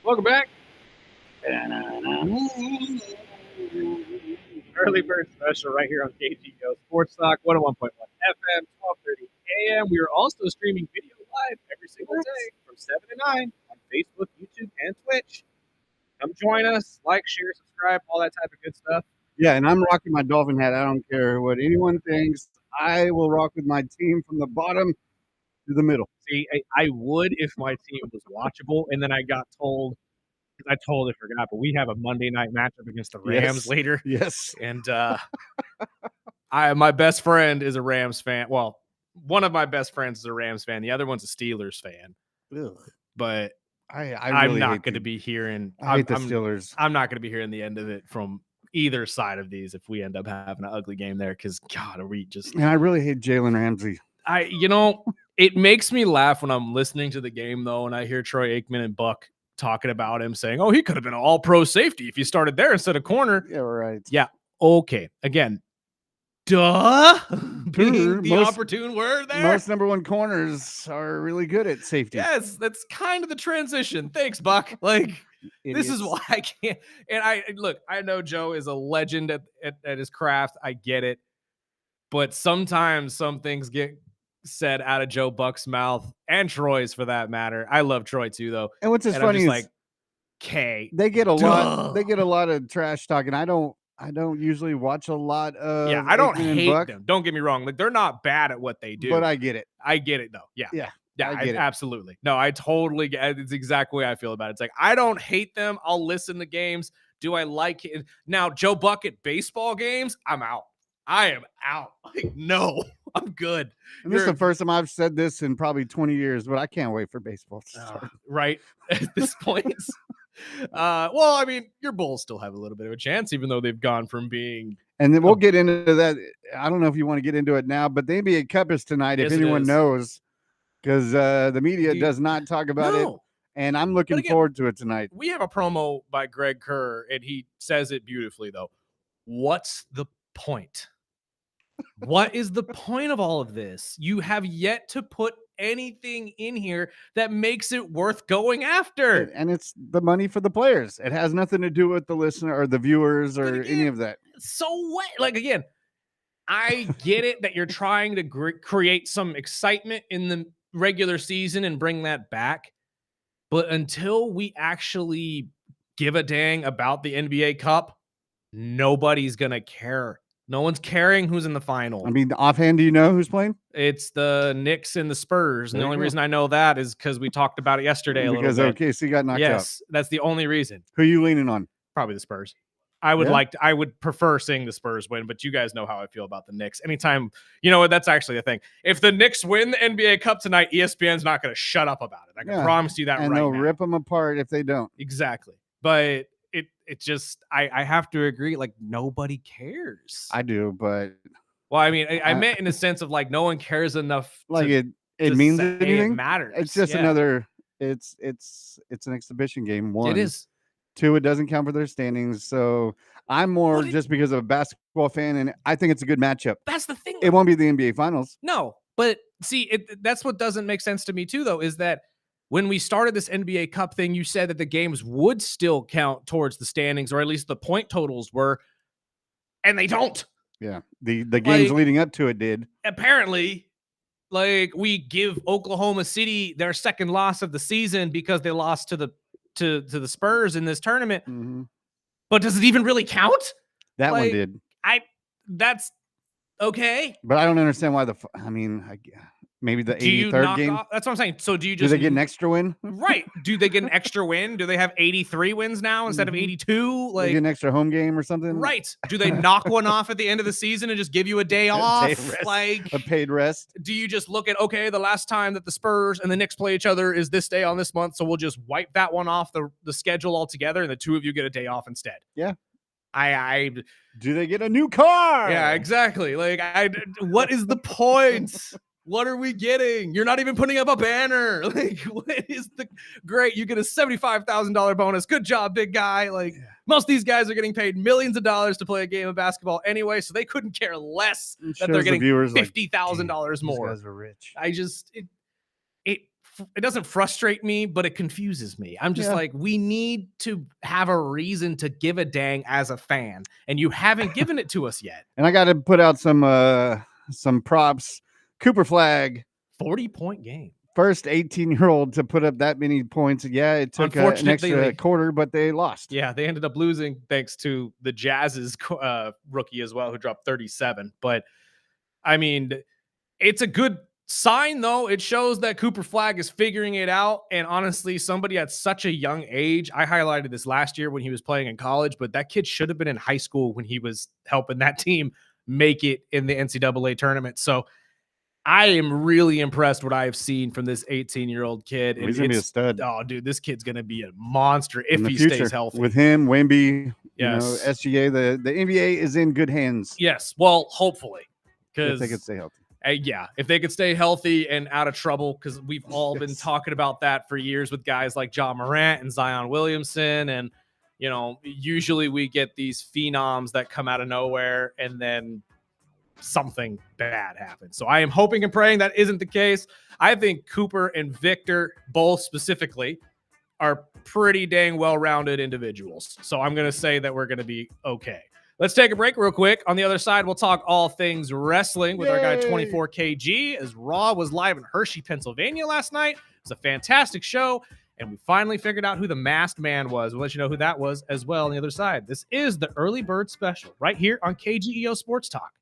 Welcome back. Early bird special right here on KGO Sports Talk 101.1 FM, 12:30 a.m. We are also streaming video live every single day from 7 to 9 on Facebook, YouTube, and Twitch. Come join us, like, share, subscribe, all that type of good stuff. Yeah, and I'm rocking my Dolphin hat. I don't care what anyone thinks. I will rock with my team from the bottom to the middle. See, I would if my team was watchable, and then I got told, because I totally forgot, but we have a Monday night matchup against the Rams later. Yes. And my best friend is a Rams fan. Well, one of my best friends is a Rams fan. The other one's a Steelers fan. Ugh. But I I'm really not going to be hearing. I hate the Steelers. I'm not going to be hearing the end of it from either side of these if we end up having an ugly game there. Because God, are we just? And I really hate Jalen Ramsey. It makes me laugh when I'm listening to the game though, and I hear Troy Aikman and Buck talking about him saying, "Oh, he could have been an all-pro safety if he started there instead of corner." Yeah, right. Yeah. Okay. Again. Duh. True. The opportune word there. Most number one corners are really good at safety. Yes, that's kind of the transition. Thanks, Buck. Like, this is why I can't. And I know Joe is a legend at his craft. I get it. But sometimes some things get said out of Joe Buck's mouth, and Troy's for that matter. I love Troy too, though. And what's funny is like, K. They get a lot. They get a lot of trash talking. I don't usually watch a lot of. Yeah, I don't Aikman hate them. Don't get me wrong. Like, they're not bad at what they do. But I get it. I get it though. Yeah. Yeah. I get it. Absolutely. No, I totally get it. It's exactly the way I feel about it. It's like, I don't hate them. I'll listen to games. Do I like it? Now, Joe Buck at baseball games, I'm out. I am out. Like, no, I'm good. And this is the first time I've said this in probably 20 years, but I can't wait for baseball to start. Right at this point. Well, I mean, your Bulls still have a little bit of a chance, even though they've gone from being. And then we'll get into that. I don't know if you want to get into it now, but the NBA Cup is tonight, if anyone knows, because the media does not talk about it. And I'm looking forward to it tonight. We have a promo by Greg Kerr, and he says it beautifully, though. What's the point? What is the point of all of this? You have yet to put anything in here that makes it worth going after. And it's the money for the players. It has nothing to do with the listener or the viewers or any of that. So what? Like, again, I get it that you're trying to create some excitement in the regular season and bring that back. But until we actually give a dang about the NBA Cup, nobody's going to care. No one's caring who's in the final. I mean, offhand, do you know who's playing? It's the Knicks and the Spurs. And the only reason I know that is because we talked about it yesterday a little bit. Because OKC got knocked out. Yes, that's the only reason. Who are you leaning on? Probably the Spurs. I would prefer seeing the Spurs win, but you guys know how I feel about the Knicks. Anytime, you know what? That's actually the thing. If the Knicks win the NBA Cup tonight, ESPN's not going to shut up about it. I can promise you that right now. And they'll rip them apart if they don't. Exactly. But it just, I have to agree, like, nobody cares. I do, but. Well, I mean, I meant in the sense of, like, no one cares enough. Like, it means anything? It matters. It's just another, it's an exhibition game. One. It is. Two, it doesn't count for their standings. So I'm more just because of a basketball fan, and I think it's a good matchup. That's the thing. It won't be the NBA Finals. No, but see, that's what doesn't make sense to me too, though, is that when we started this NBA Cup thing, you said that the games would still count towards the standings, or at least the point totals were, and they don't. Yeah, the games leading up to it did. Apparently, like, we give Oklahoma City their second loss of the season because they lost to the Spurs in this tournament. Mm-hmm. But does it even really count? That one did. That's okay. But I don't understand why maybe the 83rd game. That's what I'm saying. So do they get an extra win? Right. Do they get an extra win? Do they have 83 wins now instead of 82? Like, they get an extra home game or something? Right. Do they knock one off at the end of the season and just give you a day off? Like a paid rest? Do you just look at, okay, the last time that the Spurs and the Knicks play each other is this day on this month, so we'll just wipe that one off the schedule altogether, and the two of you get a day off instead? Yeah. Do they get a new car? Yeah, exactly. Like, what is the point? What are we getting? You're not even putting up a banner. Like, what is great? You get a $75,000 bonus. Good job, big guy. Like, most of these guys are getting paid millions of dollars to play a game of basketball anyway, so they couldn't care less that they're getting $50,000 more. These guys are rich. It it doesn't frustrate me, but it confuses me. I'm just Yeah. like, we need to have a reason to give a dang as a fan, and you haven't given it to us yet. And I got to put out some props. Cooper Flag, 40-point game. first 18-year-old to put up that many points. Yeah, it took an Unfortunately, extra quarter, but they lost. Yeah, they ended up losing thanks to the Jazz's rookie as well, who dropped 37. But I mean, it's a good sign, though. It shows that Cooper Flag is figuring it out. And honestly, somebody at such a young age, I highlighted this last year when he was playing in college, but that kid should have been in high school when he was helping that team make it in the NCAA tournament. So I am really impressed what I have seen from this 18-year-old kid. He's gonna be a stud. Oh, dude, this kid's gonna be a monster if in the he future stays healthy. with him, Wemby, Yes. SGA. The NBA is in good hands Yes. Well, hopefully. if they could stay healthy. Yeah, if they could stay healthy and out of trouble, because we've all been talking about that for years with guys like John Morant and Zion Williamson. And, usually we get these phenoms that come out of nowhere and then something bad happens. So I am hoping and praying that isn't the case. I think Cooper and Victor, both specifically, are pretty dang well-rounded individuals. So I'm going to say that we're going to be okay. Let's take a break real quick. On the other side, we'll talk all things wrestling with our guy 24KG, as Raw was live in Hershey, Pennsylvania last night. It was a fantastic show, and we finally figured out who the masked man was. We'll let you know who that was as well on the other side. This is the Early Bird Special right here on KGEO Sports Talk.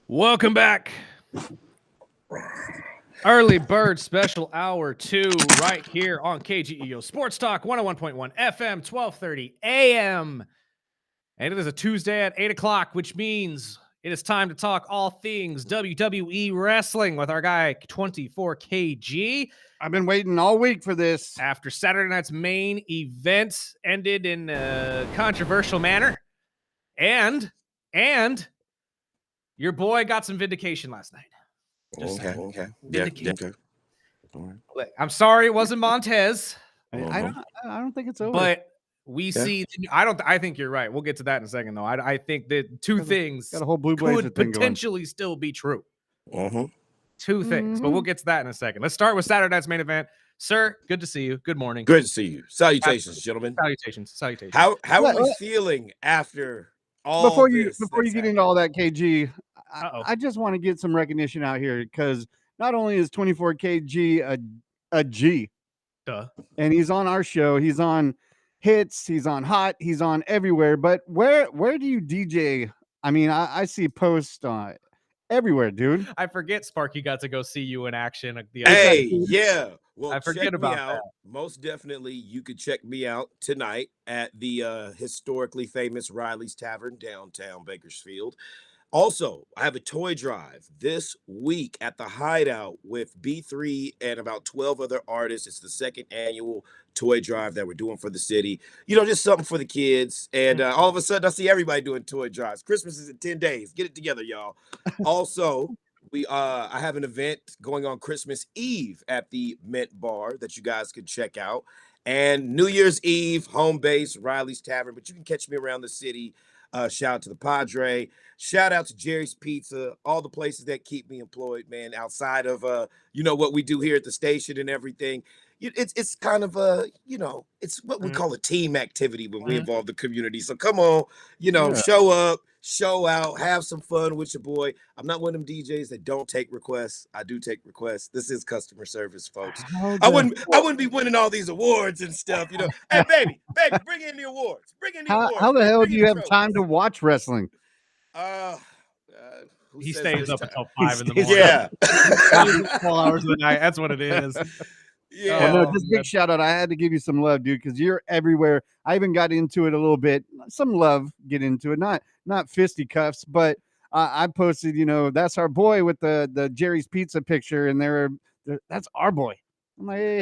Welcome back. Early Bird Special Hour 2 right here on KGEO Sports Talk 101.1 FM, 1230 AM. And it is a Tuesday at 8 o'clock, which means it is time to talk all things WWE wrestling with our guy 24KG. I've been waiting all week for this. After Saturday night's main event ended in a controversial manner. And your boy got some vindication last night. Okay. Vindication. Yeah. I'm sorry it wasn't Montez. I don't think it's over. But we see. I think you're right. We'll get to that in a second, though. I think that two things got a whole Blue Blazer could thing potentially still be true. Mm-hmm. Two things, but we'll get to that in a second. Let's start with Saturday night's main event. Sir, good to see you. Good morning. Good to see you. Salutations, gentlemen. Salutations. How are we feeling after all before this you get into all that, KG? I just want to get some recognition out here because not only is 24KG a G, and he's on our show, he's on Hits, he's on Hot, he's on everywhere. But where do you DJ? I mean, I see posts on everywhere, dude. I forget Sparky got to go see you in action. Yeah. Well, I forget about that. Most definitely, you could check me out tonight at the historically famous Riley's Tavern downtown Bakersfield. Also, I have a toy drive this week at the Hideout with B3 and about 12 other artists. It's the second annual toy drive that we're doing for the city. Just something for the kids. And all of a sudden, I see everybody doing toy drives. Christmas is in 10 days. Get it together, y'all. Also, I have an event going on Christmas Eve at the Mint Bar that you guys can check out. And New Year's Eve, home base, Riley's Tavern. But you can catch me around the city. Shout out to the Padre. Shout out to Jerry's Pizza. All the places that keep me employed, man. Outside of what we do here at the station and everything. It's kind of it's what we call a team activity when we involve the community. So come on, show up, show out, have some fun with your boy. I'm not one of them DJs that don't take requests. I do take requests. This is customer service, folks. I wouldn't be winning all these awards and stuff. Hey, baby, bring in the awards. Bring in the awards. How the hell do you have time to watch wrestling? He stays up until 5 in the morning. Yeah. 12 hours of the night. That's what it is. Yeah. Well, no, just big shout out. I had to give you some love, dude, because you're everywhere. I even got into it a little bit. Some love, get into it. Not fisticuffs, but I posted, that's our boy with the Jerry's Pizza picture, and that's our boy. I'm like, hey.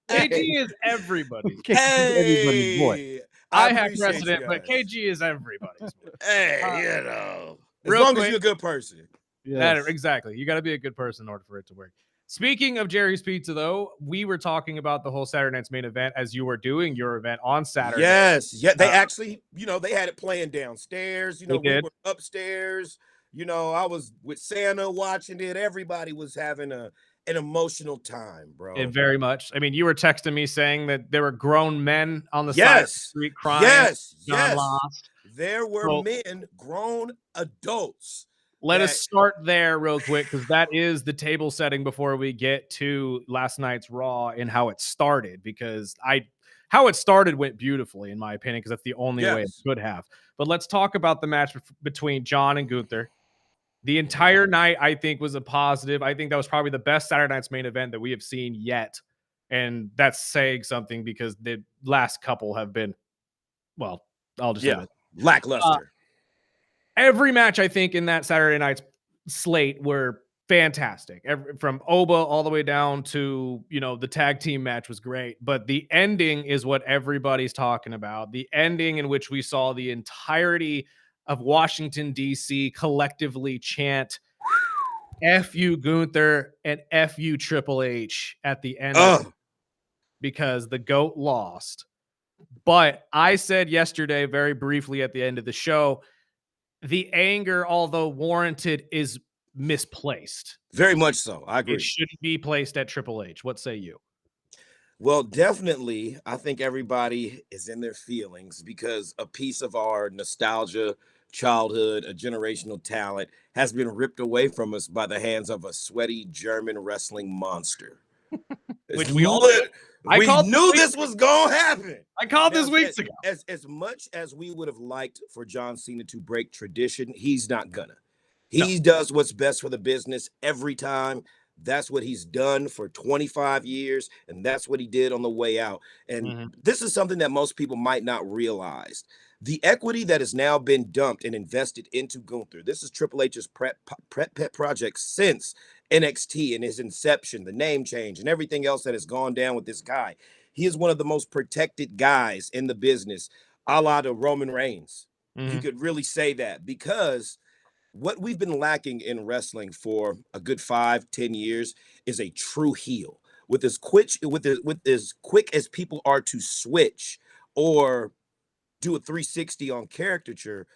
KG is everybody. Everybody's boy. I have precedent, but KG is everybody's boy. Hey, as long as you're a good person. Yes. Exactly. You got to be a good person in order for it to work. Speaking of Jerry's Pizza, though, we were talking about the whole Saturday night's main event as you were doing your event on Saturday. Yes. Yeah. They actually, they had it playing downstairs. We were upstairs. I was with Santa watching it. Everybody was having an emotional time, bro. And very much. I mean, you were texting me saying that there were grown men on the side of the street crying. Yes. Lost. There were men, grown adults. Let us start there real quick, because that is the table setting before we get to last night's Raw and how it started, because how it started went beautifully, in my opinion, because that's the only way it could have. But let's talk about the match between John and Gunther. The entire night, I think, was a positive. I think that was probably the best Saturday night's main event that we have seen yet. And that's saying something, because the last couple have been, well, I'll just say it. Lackluster. Every match, I think, in that Saturday night's slate were fantastic. From Oba all the way down to, the tag team match was great. But the ending is what everybody's talking about. The ending in which we saw the entirety of Washington, D.C. collectively chant F you Gunther and F you Triple H at the end of it, because the GOAT lost. But I said yesterday, very briefly at the end of the show, the anger, although warranted, is misplaced. Very much so. I agree. It shouldn't be placed at Triple H. What say you? Well, definitely, I think everybody is in their feelings, because a piece of our nostalgia, childhood, a generational talent has been ripped away from us by the hands of a sweaty German wrestling monster. Which we knew this was going to happen. I called this weeks ago. As much as we would have liked for John Cena to break tradition, he's not gonna. He does what's best for the business every time. That's what he's done for 25 years, and that's what he did on the way out. And this is something that most people might not realize. The equity that has now been dumped and invested into Gunther. This is Triple H's pet project since NXT and his inception, the name change, and everything else that has gone down with this guy. He is one of the most protected guys in the business, a la the Roman Reigns. You could really say that, because what we've been lacking in wrestling for a good 5-10 years is a true heel. With as quick as people are to switch or do a 360 on caricature,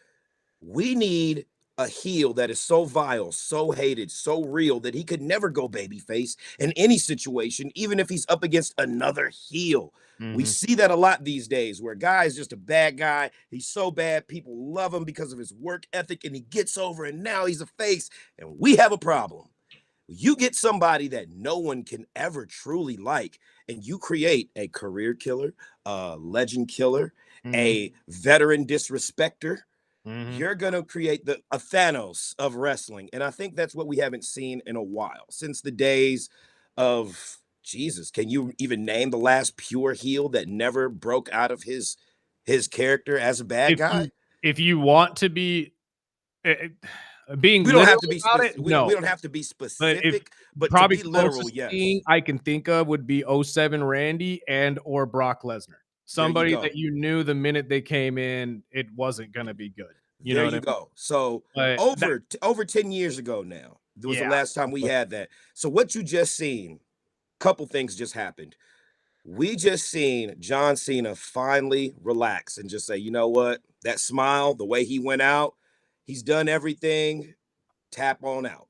we need a heel that is so vile, so hated, so real that he could never go babyface in any situation, even if he's up against another heel. We see that a lot these days, where a guy is just a bad guy. He's so bad, people love him because of his work ethic, and he gets over, and now he's a face, and we have a problem. You get somebody that no one can ever truly like, and you create a career killer, a legend killer, a veteran disrespecter. You're going to create a Thanos of wrestling. And I think that's what we haven't seen in a while, since the days of Jesus. Can you even name the last pure heel that never broke out of his character as a bad guy? If you want to be being we don't have to be we don't have to be specific, but probably to be literal, yes. Thing I can think of would be 07 Randy and or Brock Lesnar. Somebody that you knew the minute they came in, it wasn't going to be good. There you go. So over 10 years ago now, was the last time we had that. So what you just seen, couple things just happened. We just seen John Cena finally relax and just say, you know what? That smile, the way he went out, he's done everything. Tap on out.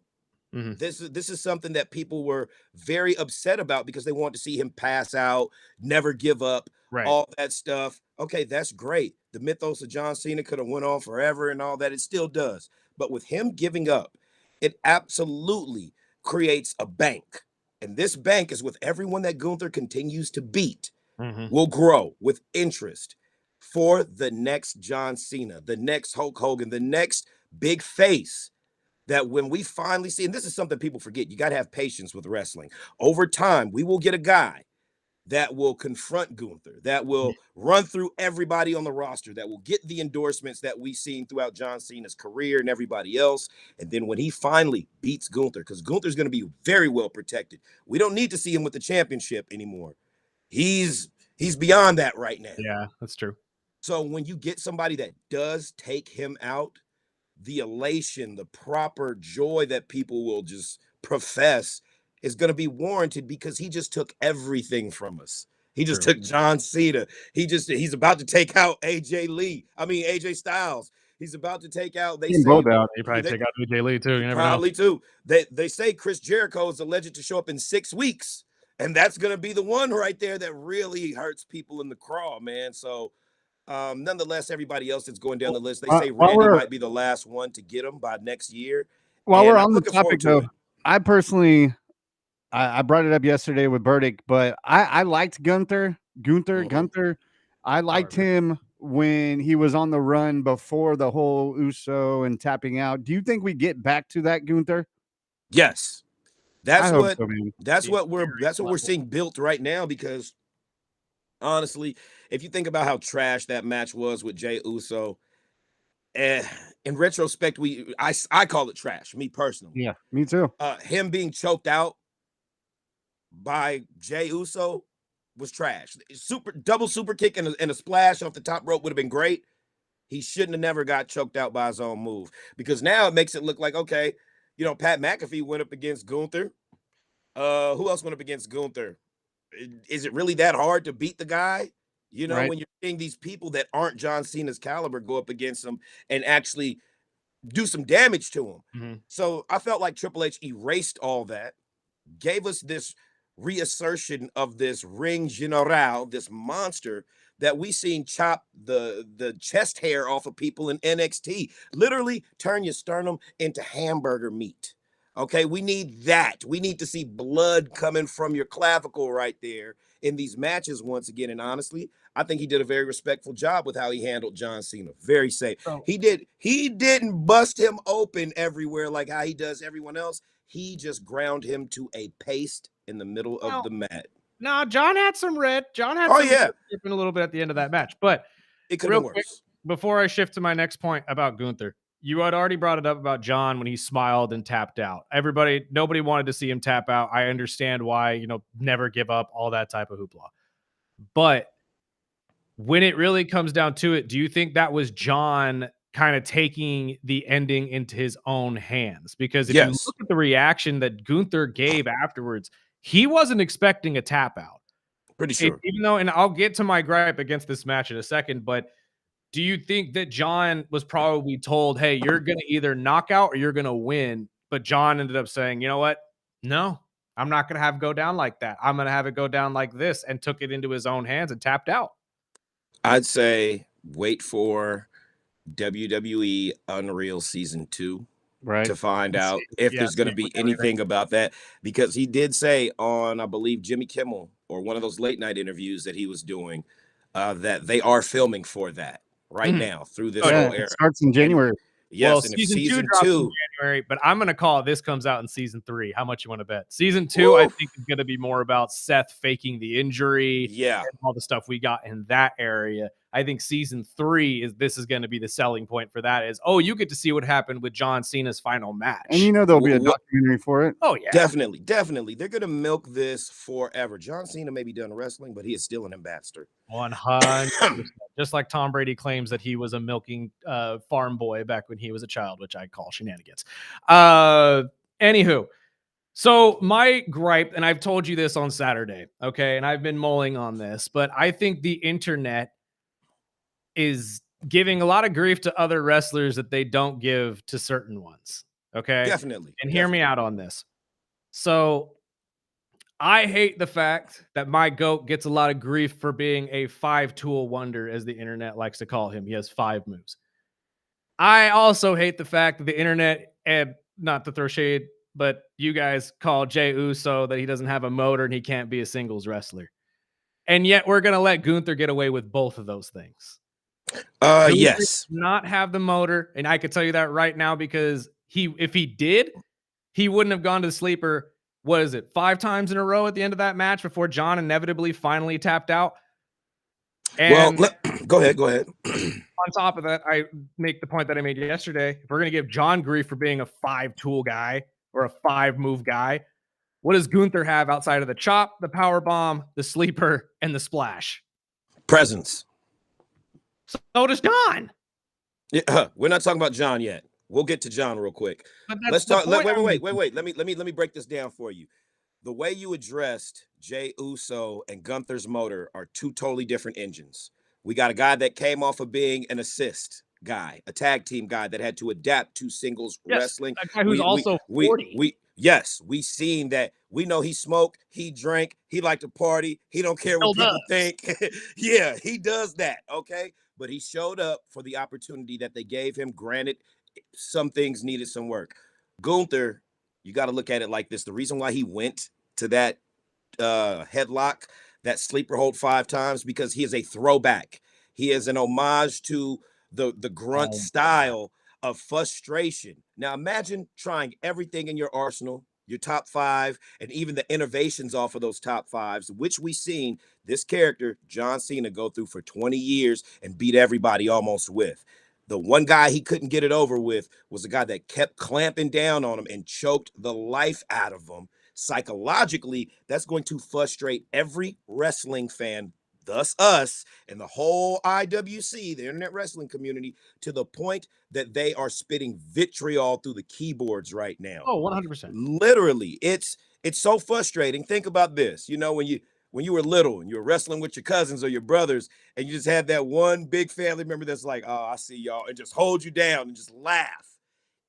This is something that people were very upset about, because they wanted to see him pass out, never give up, all that stuff. Okay, that's great. The mythos of John Cena could have went on forever and all that. It still does. But with him giving up, it absolutely creates a bank. And this bank is with everyone that Gunther continues to beat, will grow with interest for the next John Cena, the next Hulk Hogan, the next big face. That when we finally see, and this is something people forget, you got to have patience with wrestling. Over time, we will get a guy that will confront Gunther, that will run through everybody on the roster, that will get the endorsements that we've seen throughout John Cena's career and everybody else. And then when he finally beats Gunther, because Gunther's going to be very well protected. We don't need to see him with the championship anymore. He's beyond that right now. Yeah, that's true. So when you get somebody that does take him out, the elation, the proper joy that people will just profess is going to be warranted, because he just took everything from us. He just took John Cena. He's about to take out AJ Styles. He's about to take out. He probably take out AJ Lee too. You never probably know. Too. They say Chris Jericho is alleged to show up in 6 weeks, and that's going to be the one right there that really hurts people in the craw, man. So. Nonetheless, everybody else that's going down the list, they say Randy might be the last one to get him by next year. While we're on the topic, though, I personally, I brought it up yesterday with Burdick, but I liked Gunther. I liked him when he was on the run before the whole Uso and tapping out. Do you think we get back to that Gunther? Yes, that's what we're seeing built right now, because. Honestly, if you think about how trash that match was with Jey Uso, in retrospect, I call it trash, me personally. Yeah, me too. Him being choked out by Jey Uso was trash. Double super kick and a splash off the top rope would have been great. He shouldn't have never got choked out by his own move, because now it makes it look like, okay, Pat McAfee went up against Gunther. Who else went up against Gunther? Is it really that hard to beat the guy? When you're seeing these people that aren't John Cena's caliber go up against him and actually do some damage to him. So I felt like Triple H erased all that, gave us this reassertion of this ring general, this monster that we seen chop the chest hair off of people in NXT, literally turn your sternum into hamburger meat. Okay, we need that. We need to see blood coming from your clavicle right there in these matches once again. And honestly, I think he did a very respectful job with how he handled John Cena. Very safe. So, He didn't bust him open everywhere like how he does everyone else. He just ground him to a paste in the middle of the mat. no, John had some red. John had Oh some yeah, a little bit at the end of that match. But it could have real been quick, worse. before I shift to my next point about Gunther, you had already brought it up about John when he smiled and tapped out. Nobody wanted to see him tap out. I understand why, never give up, all that type of hoopla. But when it really comes down to it, do you think that was John kind of taking the ending into his own hands? Because if you Yes, look at the reaction that Gunther gave afterwards, he wasn't expecting a tap out. pretty sure. Even though, and I'll get to my gripe against this match in a second, but do you think that John was probably told, hey, you're going to either knock out or you're going to win? But John ended up saying, you know what? No, I'm not going to have it go down like that. I'm going to have it go down like this, and took it into his own hands and tapped out. I'd say wait for WWE Unreal Season 2 Right. to find out if there's going to be anything about that, because he did say on, I believe, Jimmy Kimmel or one of those late night interviews that he was doing, that they are filming for that right now through this whole era. It starts in January. Yes, Well, and if season season drops in 2, January, but I'm going to call it, this comes out in season 3. How much you want to bet? Season 2, I think, is going to be more about Seth faking the injury, yeah, and all the stuff we got in that area. I think season 3 is going to be the selling point for that. Is, you get to see what happened with John Cena's final match, And there'll be a documentary for it. Oh yeah, definitely. They're going to milk this forever. John Cena may be done wrestling, but he is still an ambassador. 100%. Just like Tom Brady claims that he was a milking farm boy back when he was a child, which I call shenanigans. Anywho, so my gripe, and I've told you this on Saturday, okay, and I've been mulling on this, but I think the internet is giving a lot of grief to other wrestlers that they don't give to certain ones, okay? Definitely. And hear me out on this. So I hate the fact that my GOAT gets a lot of grief for being a 5-tool wonder, as the internet likes to call him. He has 5 moves. I also hate the fact that the internet, and not to throw shade, but you guys call Jey Uso that he doesn't have a motor and he can't be a singles wrestler. And yet we're going to let Gunther get away with both of those things. Yes. Not have the motor, and I could tell you that right now, because if he did, he wouldn't have gone to the sleeper. What is it, 5 times in a row at the end of that match before John inevitably finally tapped out? And go ahead. On top of that, I make the point that I made yesterday. If we're going to give John grief for being a 5-tool guy or a 5-move guy, what does Gunther have outside of the chop, the power bomb, the sleeper, and the splash? Presence. So does John. Yeah, we're not talking about John yet. We'll get to John real quick. Let's talk. Wait. Let me break this down for you. The way you addressed Jey Uso and Gunther's motor are 2 totally different engines. We got a guy that came off of being an assist guy, a tag team guy that had to adapt to singles wrestling. A guy who's also 40. We seen that. We know he smoked, he drank, he liked to party. He don't care what people think. Yeah, he does that, okay? But he showed up for the opportunity that they gave him. Granted, some things needed some work. Gunther, you got to look at it like this. The reason why he went to that headlock, that sleeper hold 5 times, because he is a throwback. He is an homage to the grunt style of frustration. Now imagine trying everything in your arsenal, your top 5, and even the innovations off of those top 5s, which we seen this character, John Cena, go through for 20 years and beat everybody almost with. The one guy he couldn't get it over with was a guy that kept clamping down on him and choked the life out of him. Psychologically, that's going to frustrate every wrestling fan, thus us, and the whole IWC, the internet wrestling community, to the point that they are spitting vitriol through the keyboards right now. Oh, 100%. Literally, it's so frustrating. Think about this. When you were little and you were wrestling with your cousins or your brothers, and you just had that one big family member that's like, oh, I see y'all, and just hold you down and just laugh.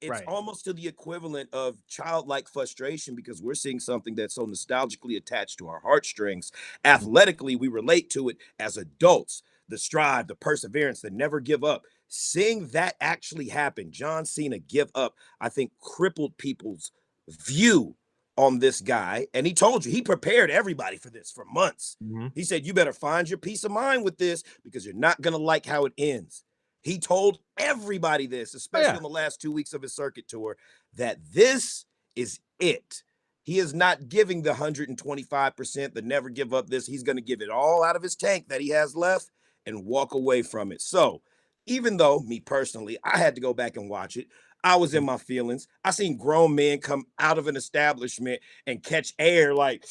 It's almost to the equivalent of childlike frustration, because we're seeing something that's so nostalgically attached to our heartstrings. Athletically, we relate to it as adults. The strive, the perseverance, the never give up. Seeing that actually happen, John Cena give up, I think crippled people's view on this guy, and he told you, he prepared everybody for this for months. He said, you better find your peace of mind with this because you're not going to like how it ends. He told everybody this, especially on the last 2 weeks of his circuit tour, that this is it. He is not giving the 125%, the never give up this. He's going to give it all out of his tank that he has left and walk away from it. So even though, me personally, I had to go back and watch it, I was in my feelings. I seen grown men come out of an establishment and catch air like,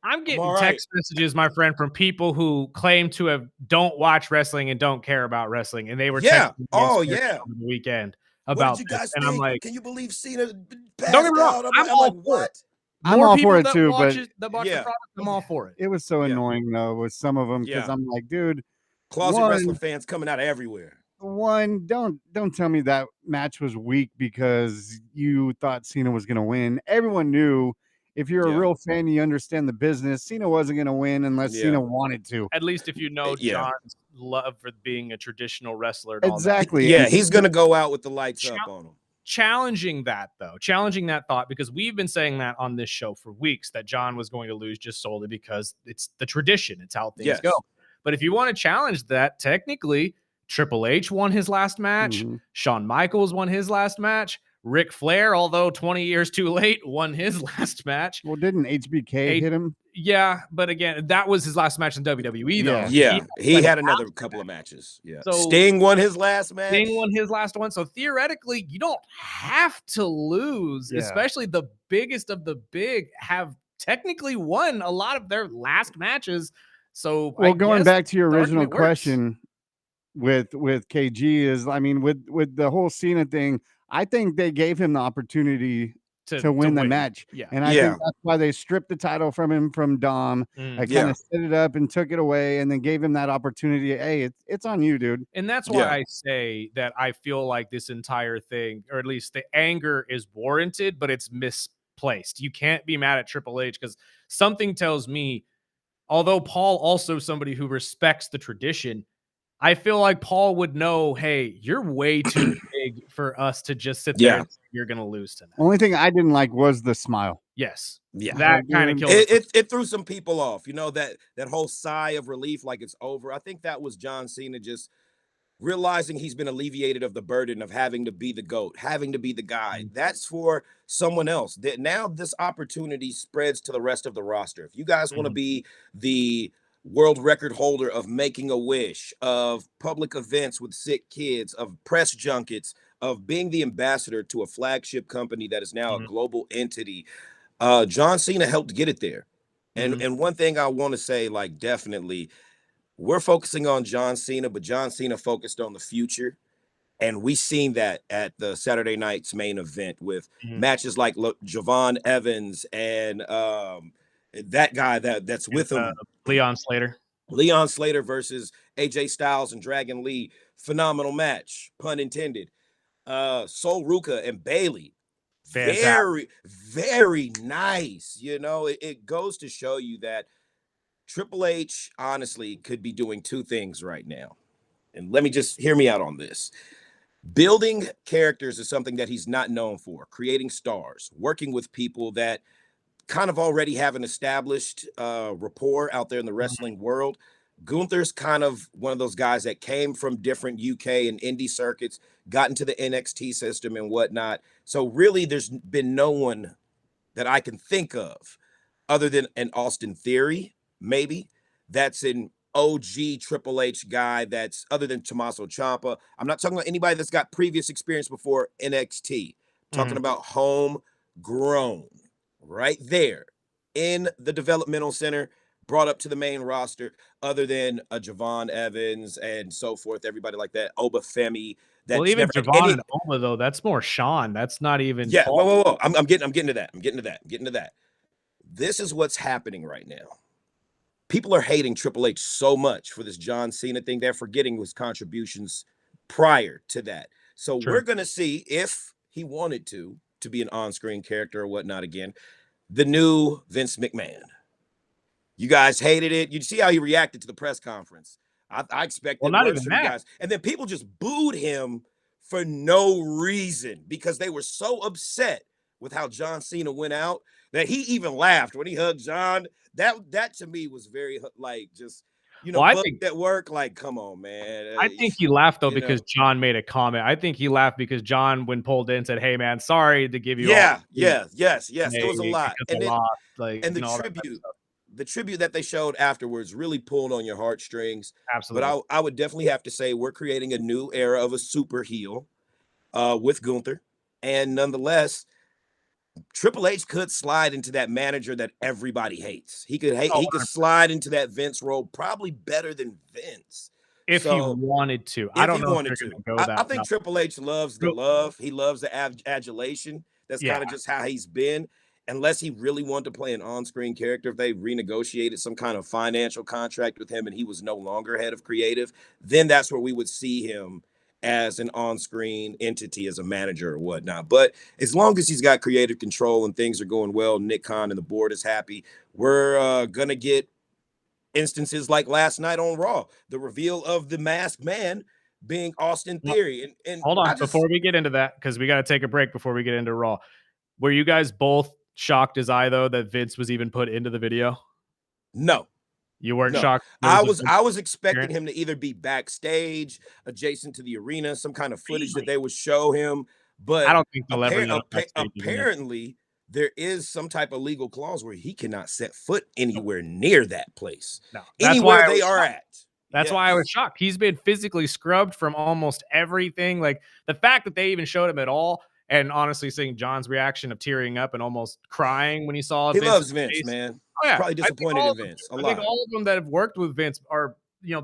I'm getting text messages, my friend, from people who claim to don't watch wrestling and don't care about wrestling, and they were texting me over the weekend about what did you guys this, and think? I'm like, can you believe Cena passed don't get me wrong, out? I'm all for it. I'm all for it too, but that watch the product, I'm all for it. It was so annoying though with some of them because I'm like, dude, closet wrestling fans coming out of everywhere. Don't tell me that match was weak because you thought Cena was going to win. Everyone knew. If you're a real fan, you understand the business. Cena wasn't going to win unless Cena wanted to. At least if you know John's love for being a traditional wrestler. And exactly. Yeah, he's going to go out with the lights up on him. Challenging that thought, because we've been saying that on this show for weeks, that John was going to lose just solely because it's the tradition. It's how things go. But if you want to challenge that, technically, Triple H won his last match. Shawn Michaels won his last match. Ric Flair, although 20 years too late, won his last match. Well, didn't HBK hit him? Yeah, but again, that was his last match in WWE, though. Yeah, he had another couple of matches. Yeah, so Sting won his last match. Sting won his last one. So theoretically, you don't have to lose, especially the biggest of the big have technically won a lot of their last matches. So, well, going back to your original question with KG is, I mean, with the whole Cena thing, I think they gave him the opportunity to win the match. And I think that's why they stripped the title from him from Dom. I kind of set it up and took it away and then gave him that opportunity. Hey, it's on you, dude. And that's why I say that I feel like this entire thing, or at least the anger, is warranted, but it's misplaced. You can't be mad at Triple H because something tells me, although Paul also somebody who respects the tradition, I feel like Paul would know, hey, you're way too big for us to just sit there and say you're going to lose tonight. Only thing I didn't like was the smile. Yes. Yeah. That kind of killed it threw some people off. You know, that whole sigh of relief like it's over. I think that was John Cena just realizing he's been alleviated of the burden of having to be the GOAT, having to be the guy. That's for someone else. That now this opportunity spreads to the rest of the roster. If you guys want to be the world record holder of Making a Wish, of public events with sick kids, of press junkets, of being the ambassador to a flagship company that is now a global entity, John Cena helped get it there. And one thing I want to say, like, definitely, we're focusing on John Cena, but John Cena focused on the future. And we seen that at the Saturday night's main event with matches like Javon Evans and that guy that's with him, Leon Slater versus AJ Styles and Dragon Lee. Phenomenal match, pun intended. Sol Ruka and Bailey. Very, very nice. You know, it goes to show you that Triple H honestly could be doing two things right now. And let me just hear me out on this. Building characters is something that he's not known for. Creating stars, working with people that kind of already have an established rapport out there in the wrestling world. Gunther's kind of one of those guys that came from different UK and indie circuits, got into the NXT system and whatnot. So really, there's been no one that I can think of other than an Austin Theory, maybe, that's an OG Triple H guy that's other than Tommaso Ciampa. I'm not talking about anybody that's got previous experience before NXT. I'm talking about homegrown. Right there in the developmental center, brought up to the main roster, other than a Javon Evans and so forth, everybody like that, Oba Femi. Well, even Javon and Oba, though, that's more Sean. That's not even Paul. Whoa. I'm getting to that. This is what's happening right now. People are hating Triple H so much for this John Cena thing. They're forgetting his contributions prior to that. So we're going to see, if he wanted to be an on-screen character or whatnot again, the new Vince McMahon. You guys hated it. You see how he reacted to the press conference. I expected not worse even from that. you guys. And then people just booed him for no reason because they were so upset with how John Cena went out. that he even laughed when he hugged John. That to me was very like just Well, I bugs think at work. Like, come on, man. I think he laughed though You because know, John made a comment. I think he laughed because John, when pulled in, said, "Hey man, sorry to give you all yeah, yeah, yes, yes. It was a lot, because I and then lost," like, and and all that type of stuff. the tribute that they showed afterwards really pulled on your heartstrings. But Absolutely. I would definitely have to say we're creating a new era of a super heel with Gunther, and nonetheless, Triple H could slide into that manager that everybody hates. He could hate. Oh, He could slide into that Vince role probably better than Vince. if he So wanted to. I if don't he know if wanted they're to, gonna go I that think route. Triple H loves the Real love. He loves the adulation. That's Yeah. kind of just how he's been. Unless he really wanted to play an on-screen character, if they renegotiated some kind of financial contract with him and he was no longer head of creative, then that's where we would see him as an on-screen entity, as a manager or whatnot. But as long as he's got creative control and things are going well, Nick Khan and the board is happy, we're gonna get instances like last night on Raw, the reveal of the masked man being Austin Well, Theory. And hold I on, just before we get into that, because we gotta take a break before we get into Raw. Were you guys both shocked as I, though, that Vince was even put into the video? no, You weren't no. shocked there was a Vince I was expecting appearance? him to either be backstage, adjacent to the arena, some kind of footage that Really? they would show him. I But don't think they'll ever let him backstage again. apparently there is some type of legal clause where he cannot set foot anywhere near that place, No, that's why anywhere I they was are shocked. at. That's why I was Yes. shocked. He's been physically scrubbed from almost everything. Like the fact that they even showed him at all, and honestly, seeing John's reaction of tearing up and almost crying when he saw He Vince's loves Vince, face. man. Oh yeah, Probably I think disappointed all in of them do. Vince a I think lot. all of them that have worked with Vince are,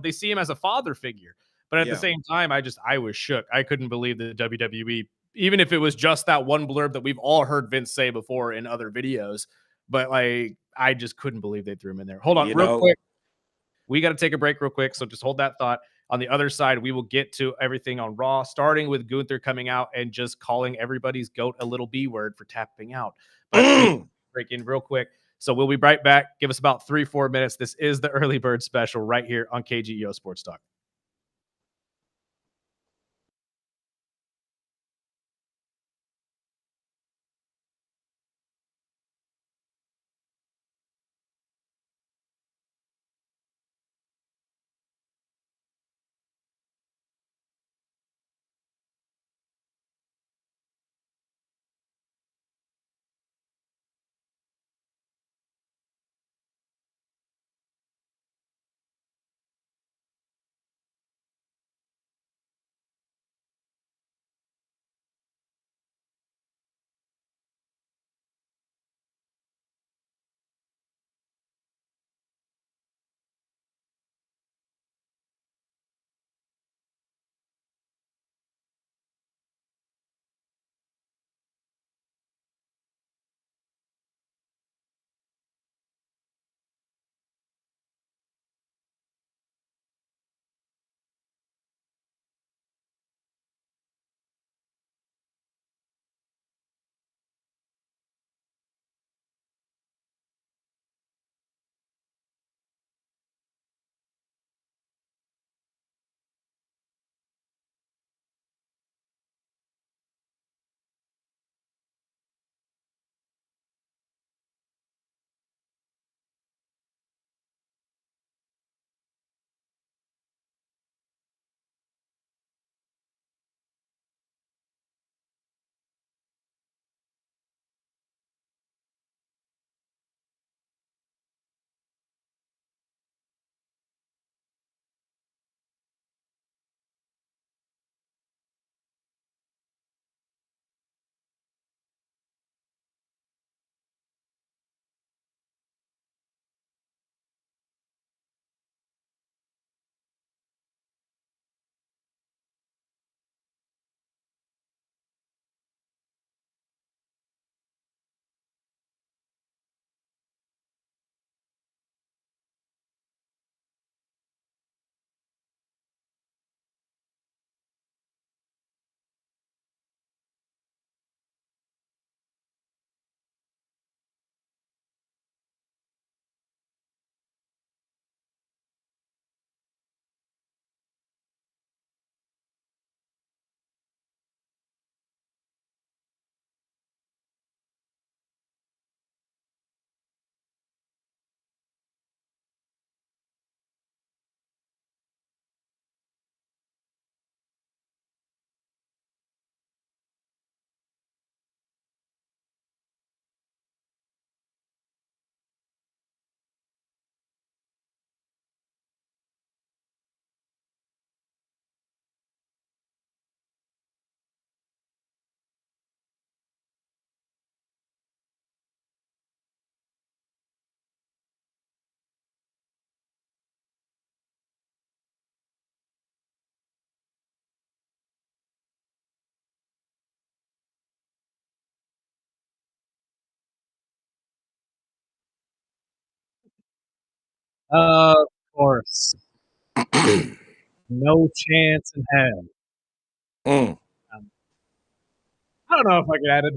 they see him as a father figure. But at the Yeah. same time, I was shook. I couldn't believe that WWE, even if it was just that one blurb that we've all heard Vince say before in other videos, but like I just couldn't believe they threw him in there. Hold on, You real know, quick. We got to take a break real quick. So just hold that thought. On the other side, we will get to everything on Raw, starting with Gunther coming out and just calling everybody's goat a little B word for tapping out. But we break in real quick. So we'll be right back. Give us about 3-4 minutes. This is the early bird special right here on KGEO Sports Talk. Of course. No chance in hell. I don't know if I could add it.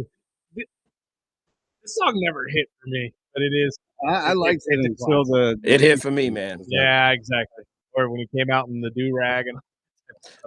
This song never hit for me, but it is. I liked it it's a until classic. It hit for me, man. Yeah, exactly. Or when he came out in the do-rag and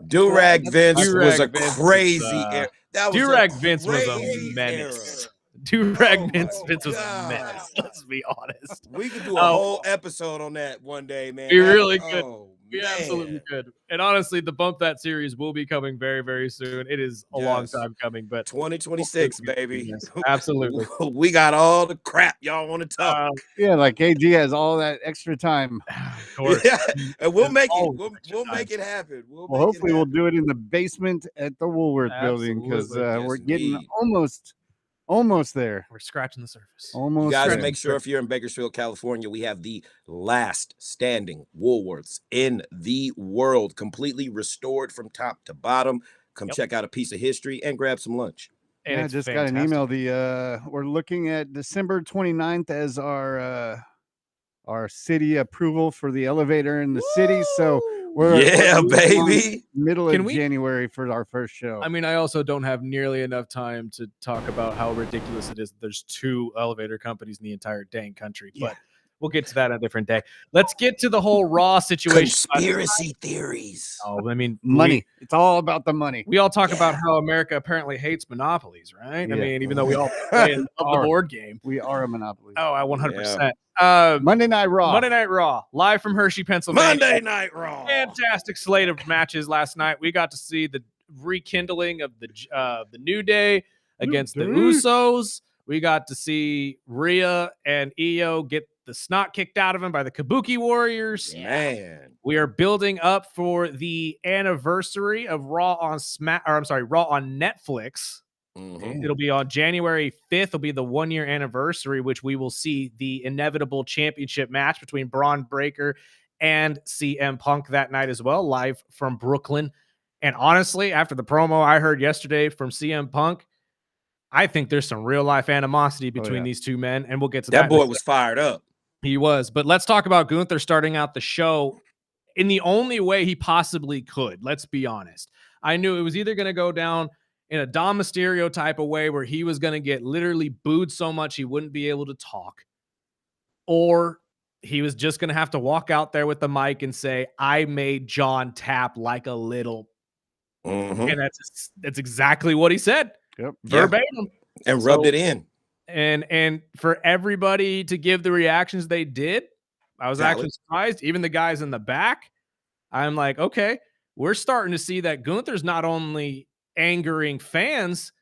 Do-rag Vince was a Do-rag Vince crazy was, era. That was Do-rag a Vince was a crazy menace. era. Do-rag Oh Vince my was a God. menace. Let's be honest. We could do a Oh, whole episode on that one day, man. we That- really could. Oh, We man. absolutely could. And honestly, the Bump That series will be coming very, very soon. It is a long Yes. time coming, but 2026, baby. Yes, absolutely. We got all the crap y'all want to talk. Yeah, like AG has all that extra time. Of course. Yeah, and we'll There's make it. always We'll extra make time. it happen. Well, make hopefully it we'll happen. do it in the basement at the Woolworth building because Absolutely. we're Yes, getting indeed. almost there. We're scratching the surface. You Almost guys there. make sure if you're in Bakersfield, California, we have the last standing Woolworths in the world, completely restored from top to bottom. Come Yep. check out a piece of history and grab some lunch. And Yeah, I it's just got an fantastic. email. We're looking at December 29th as our city approval for the elevator in the city. So we're Yeah, moving on baby. middle Can of we- January for our first show. I mean, I also don't have nearly enough time to talk about how ridiculous it is that there's 2 elevator companies in the entire dang country, but we'll get to that on a different day. Let's get to the whole Raw situation. Conspiracy theories. Oh, I mean, money. It's all about the money. We all talk about how America apparently hates monopolies, right? Yeah. I mean, even though we all play and love the board game. We are a monopoly. Oh, I 100%. Monday Night Raw. Monday Night Raw, live from Hershey, Pennsylvania. Monday Night Raw. Fantastic slate of matches last night. We got to see the rekindling of the New Day against the Usos. We got to see Rhea and Io get the snot kicked out of him by the Kabuki Warriors. Man. We are building up for the anniversary of Raw on Raw on Netflix. Mhm. It'll be on January 5th. It'll be the 1-year anniversary, which we will see the inevitable championship match between Braun Breaker and CM Punk that night as well, live from Brooklyn. And honestly, after the promo I heard yesterday from CM Punk, I think there's some real life animosity between these two men, and we'll get to that. That boy was fired up. He was. But let's talk about Gunther starting out the show in the only way he possibly could. Let's be honest. I knew it was either going to go down in a Dom Mysterio type of way where he was going to get literally booed so much he wouldn't be able to talk, or he was just going to have to walk out there with the mic and say, I made John tap like a little. And that's exactly what he said. Yep. Verbatim. And rubbed it in. And for everybody to give the reactions they did, I was actually surprised. Even the guys in the back, I'm like, okay, we're starting to see that Gunther's not only angering fans,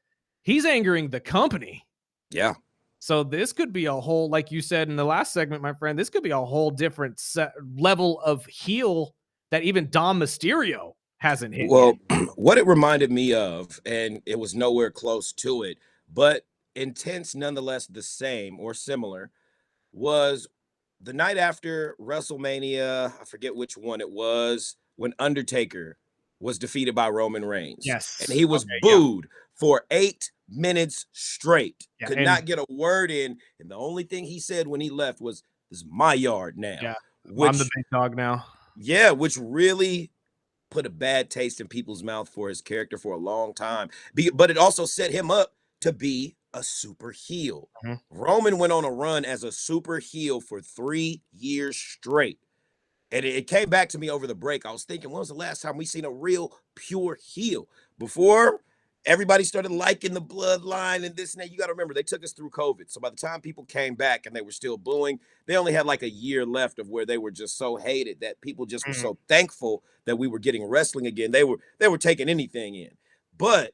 he's angering the company. Yeah. So this could be a whole, like you said in the last segment, my friend, this could be a whole different level of heel that even Dom Mysterio hasn't hit. Well, what it reminded me of, and it was nowhere close to it, but intense nonetheless the same or similar, was the night after WrestleMania, I forget which one it was, when Undertaker was defeated by Roman Reigns. Yes. And he was booed for 8 minutes straight. Could not get a word in. And the only thing he said when he left was, "This is my yard now." Yeah. Which, I'm the big dog now. Yeah, which really put a bad taste in people's mouth for his character for a long time. But it also set him up to be a super heel. Roman went on a run as a super heel for 3 years straight. And it came back to me over the break. I was thinking, when was the last time we seen a real pure heel? Before everybody started liking the bloodline and this and that. You got to remember, they took us through COVID. So by the time people came back and they were still booing, they only had like a year left of where they were just so hated that people just were so thankful that we were getting wrestling again. They were taking anything in. But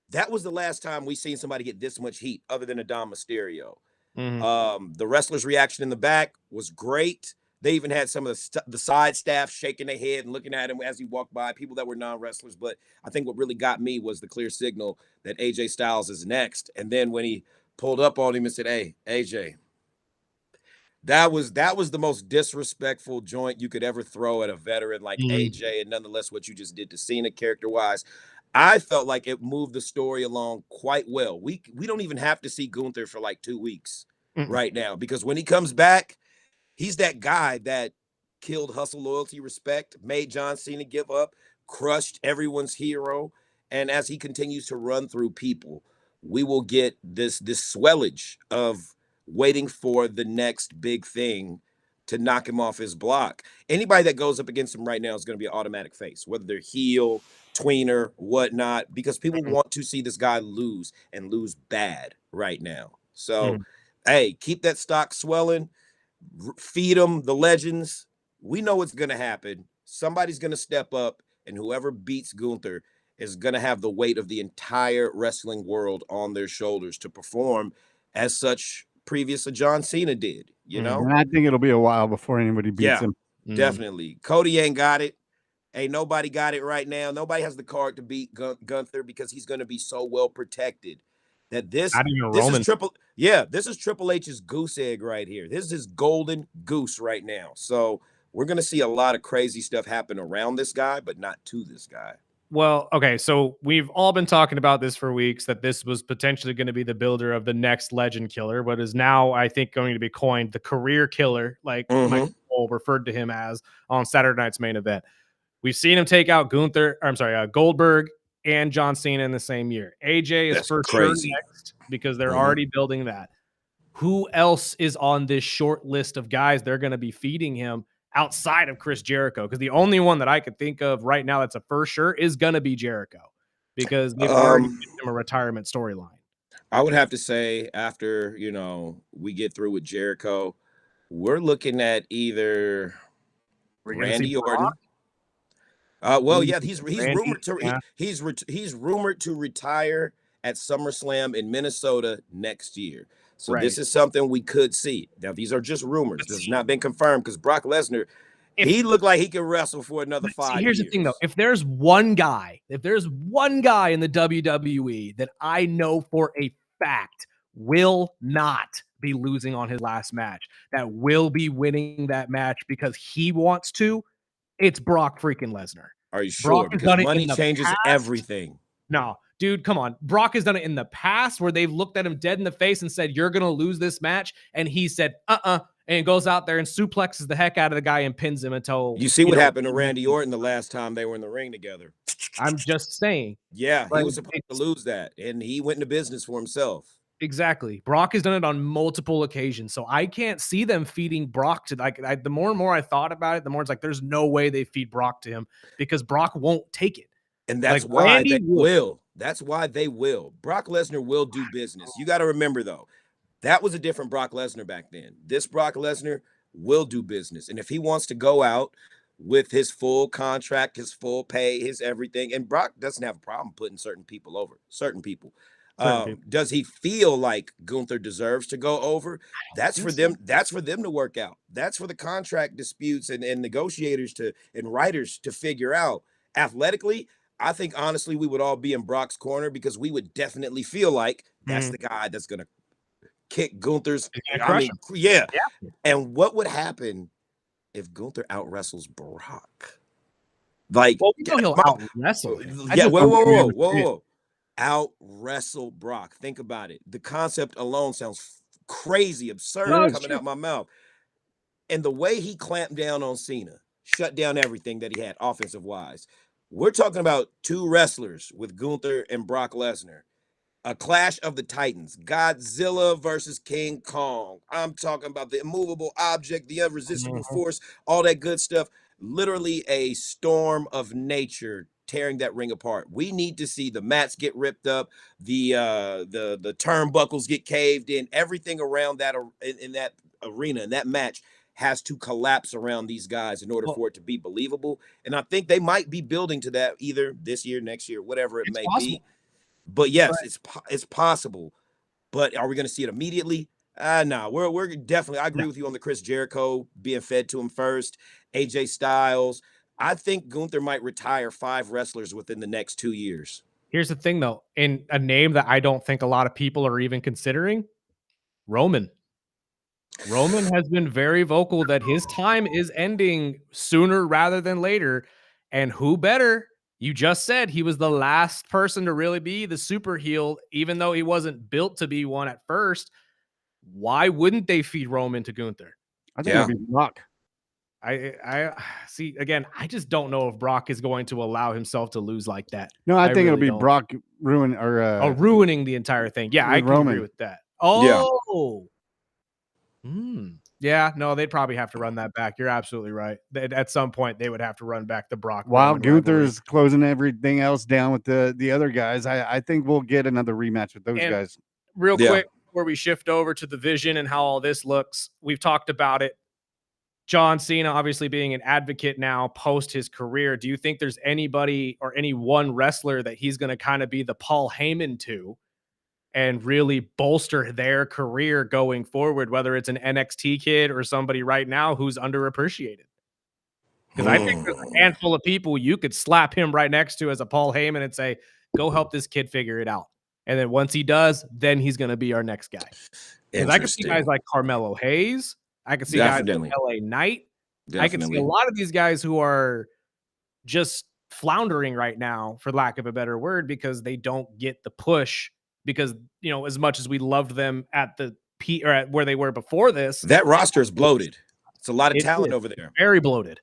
that was the last time we seen somebody get this much heat other than a Dom Mysterio. The wrestlers' reaction in the back was great. They even had some of the side staff shaking their head and looking at him as he walked by, people that were non-wrestlers. But I think what really got me was the clear signal that AJ Styles is next. And then when he pulled up on him and said, "Hey, AJ," that was the most disrespectful joint you could ever throw at a veteran like AJ. And nonetheless, what you just did to Cena character-wise, I felt like it moved the story along quite well. We don't even have to see Gunther for like 2 weeks right now, because when he comes back, He's that guy that killed hustle, loyalty, respect, made John Cena give up, crushed everyone's hero. And as he continues to run through people, we will get this swellage of waiting for the next big thing to knock him off his block. Anybody that goes up against him right now is going to be an automatic face, whether they're heel, tweener, whatnot, because people Mhm. want to see this guy lose and lose bad right now. So, Mhm. hey, keep that stock swelling, feed them the legends. We know what's going to happen. Somebody's going to step up, and whoever beats Gunther is going to have the weight of the entire wrestling world on their shoulders to perform as such previous to John Cena did, you Mhm. know? And I think it'll be a while before anybody beats Yeah, him. Mhm. definitely. Cody ain't got it. Ain't nobody got it right now. Nobody has the card to beat Gunther because he's going to be so well protected that Not even this is Roman. Triple H's goose egg right here. This is his golden goose right now. So we're going to see a lot of crazy stuff happen around this guy, but not to this guy. Well, okay, so we've all been talking about this for weeks, that this was potentially going to be the builder of the next legend killer, but is now, I think, going to be coined the career killer, like Michael Cole referred to him as on Saturday night's main event. We've seen him take out Goldberg and John Cena in the same year. AJ is That's for sure crazy. next because they're already building that. Who else is on this short list of guys they're going to be feeding him outside of Chris Jericho? Because the only one that I could think of right now that's a for sure is going to be Jericho, because they've already given him a retirement storyline. I would have to say after, we get through with Jericho, we're looking at either We're going to see Randy Brock. Orton. Well, yeah, he's Randy, rumored to yeah. he's rumored to retire at SummerSlam in Minnesota next year. So Right. this is something we could see. Now, these are just rumors. This has not been confirmed because Brock Lesnar, he looked like he could wrestle for another 5 years. Here's the thing, though. If there's one guy in the WWE that I know for a fact will not be losing on his last match, that will be winning that match because he wants to, it's Brock freaking Lesnar. Are you sure? Brock has Because done it money in the changes past. everything. No, dude, come on. Brock has done it in the past where they've looked at him dead in the face and said, "You're going to lose this match." And he said, and goes out there and suplexes the heck out of the guy and pins him until You see what happened to Randy Orton the last time they were in the ring together. I'm just saying. Yeah, he Like, was supposed to lose that, and he went into business for himself. Exactly. Brock has done it on multiple occasions. So I can't see them feeding Brock to the more and more I thought about it, the more it's like there's no way they feed Brock to him because Brock won't take it. And that's why they will. That's why they will. Brock Lesnar will do business. You got to remember, though, that was a different Brock Lesnar back then. This Brock Lesnar will do business. And if he wants to go out with his full contract, his full pay, his everything, and Brock doesn't have a problem putting certain people over, certain people. Does he feel like Gunther deserves to go over? That's for them. That's for them to work out. That's for the contract disputes and negotiators and writers to figure out. Athletically, I think honestly we would all be in Brock's corner because we would definitely feel like that's the guy that's gonna kick Gunther's. Yeah. And what would happen if Gunther out wrestles Brock? Like, well, we know he'll out wrestle. Yeah. Whoa. Out wrestle Brock. Think about it. The concept alone sounds crazy, absurd coming out my mouth. And the way he clamped down on Cena, shut down everything that he had offensive wise. We're talking about two wrestlers with Gunther and Brock Lesnar. A clash of the Titans. Godzilla versus King Kong. I'm talking about the immovable object, the irresistible force, all that good stuff. Literally a storm of nature tearing that ring apart. We need to see the mats get ripped up, the turnbuckles get caved in, everything around that in that arena, in that match has to collapse around these guys in order for it to be believable. And I think they might be building to that either this year, next year, whatever it may be. But yes, it's possible. But are we going to see it immediately? No, we're definitely. I agree with you on the Chris Jericho being fed to him first. AJ Styles. I think Gunther might retire 5 wrestlers within the next 2 years. Here's the thing, though, in a name that I don't think a lot of people are even considering, Roman. Roman has been very vocal that his time is ending sooner rather than later. And who better? You just said he was the last person to really be the super heel, even though he wasn't built to be one at first. Why wouldn't they feed Roman to Gunther? I think it'll be Brock. I see again. I just don't know if Brock is going to allow himself to lose like that. No, I think really it'll be don't. Brock ruining the entire thing. Yeah, I can Roman. agree with that. Oh, yeah. No, they'd probably have to run that back. You're absolutely right. At some point, they would have to run back the Brock. While Roman Gunther's rivalry. closing everything else down with the other guys, I think we'll get another rematch with those guys. Real quick, before we shift over to the vision and how all this looks, we've talked about it. John Cena obviously being an advocate now post his career. Do you think there's anybody or any one wrestler that he's going to kind of be the Paul Heyman to and really bolster their career going forward, whether it's an NXT kid or somebody right now who's underappreciated? Because I think there's a handful of people you could slap him right next to as a Paul Heyman and say, go help this kid figure it out. And then once he does, then he's going to be our next guy. Because I could see guys like Carmelo Hayes. I could see guys like LA Knight. I could see a lot of these guys who are just floundering right now, for lack of a better word, because they don't get the push. Because, as much as we loved them at the or at where they were before this, that roster is bloated. It's a lot of talent over there. Very bloated.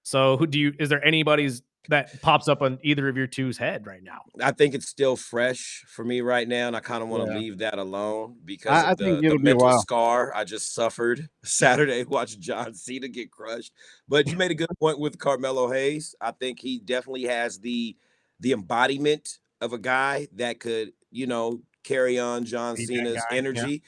So is there anybody's that pops up on either of your two's head right now? I think it's still fresh for me right now, and I kind of want to leave that alone because of the mental scar I just suffered Saturday watching John Cena get crushed. But you made a good point with Carmelo Hayes. I think he definitely has the embodiment of a guy that could, carry on John Cena's energy.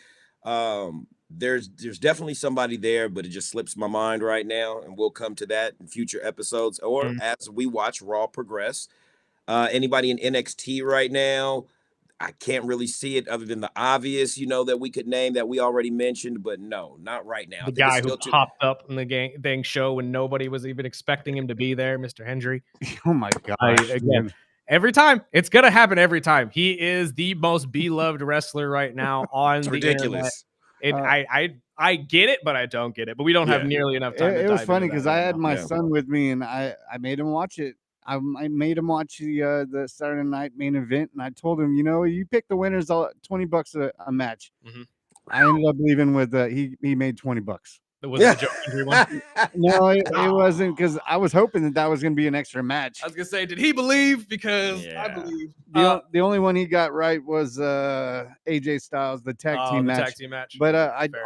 Yeah. There's definitely somebody there, but it just slips my mind right now, and we'll come to that in future episodes or as we watch Raw progress. Anybody in NXT right now, I can't really see it other than the obvious, that we could name that we already mentioned, but no, not right now. The guy who popped up in the dang show when nobody was even expecting him to be there, Mr. Hendry. Oh my gosh. Again, every time. It's going to happen every time. He is the most beloved wrestler right now on the ridiculous. Internet. I get it, but I don't get it. But we don't have nearly enough time. It was funny because I had my son with me, and I made him watch it. I made him watch the Saturday night main event, and I told him, you pick the winners, $20 a match. Mm-hmm. I ended up leaving with he made $20. Was it the Joe Hendry one? No, it wasn't, because I was hoping that was going to be an extra match. I was going to say, did he believe? Because I believe. The only one he got right was AJ Styles, the tag team match. But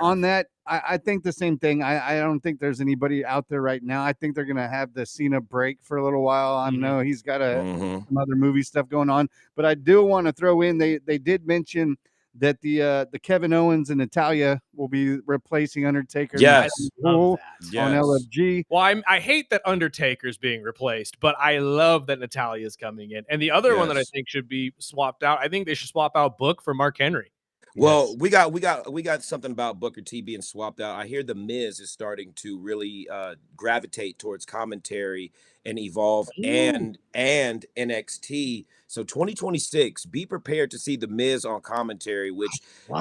on that, I think the same thing. I don't think there's anybody out there right now. I think they're going to have the Cena break for a little while. I know he's got some other movie stuff going on. But I do want to throw in, they did mention that the Kevin Owens and Natalya will be replacing Undertaker. Yes. On LFG. Well, I hate that Undertaker's being replaced, but I love that Natalya's coming in. And the other one that I think should be swapped out, I think they should swap out Book for Mark Henry. Well, we got something about Booker T being swapped out. I hear the Miz is starting to really gravitate towards commentary and Evolve and NXT. So 2026, be prepared to see the Miz on commentary, which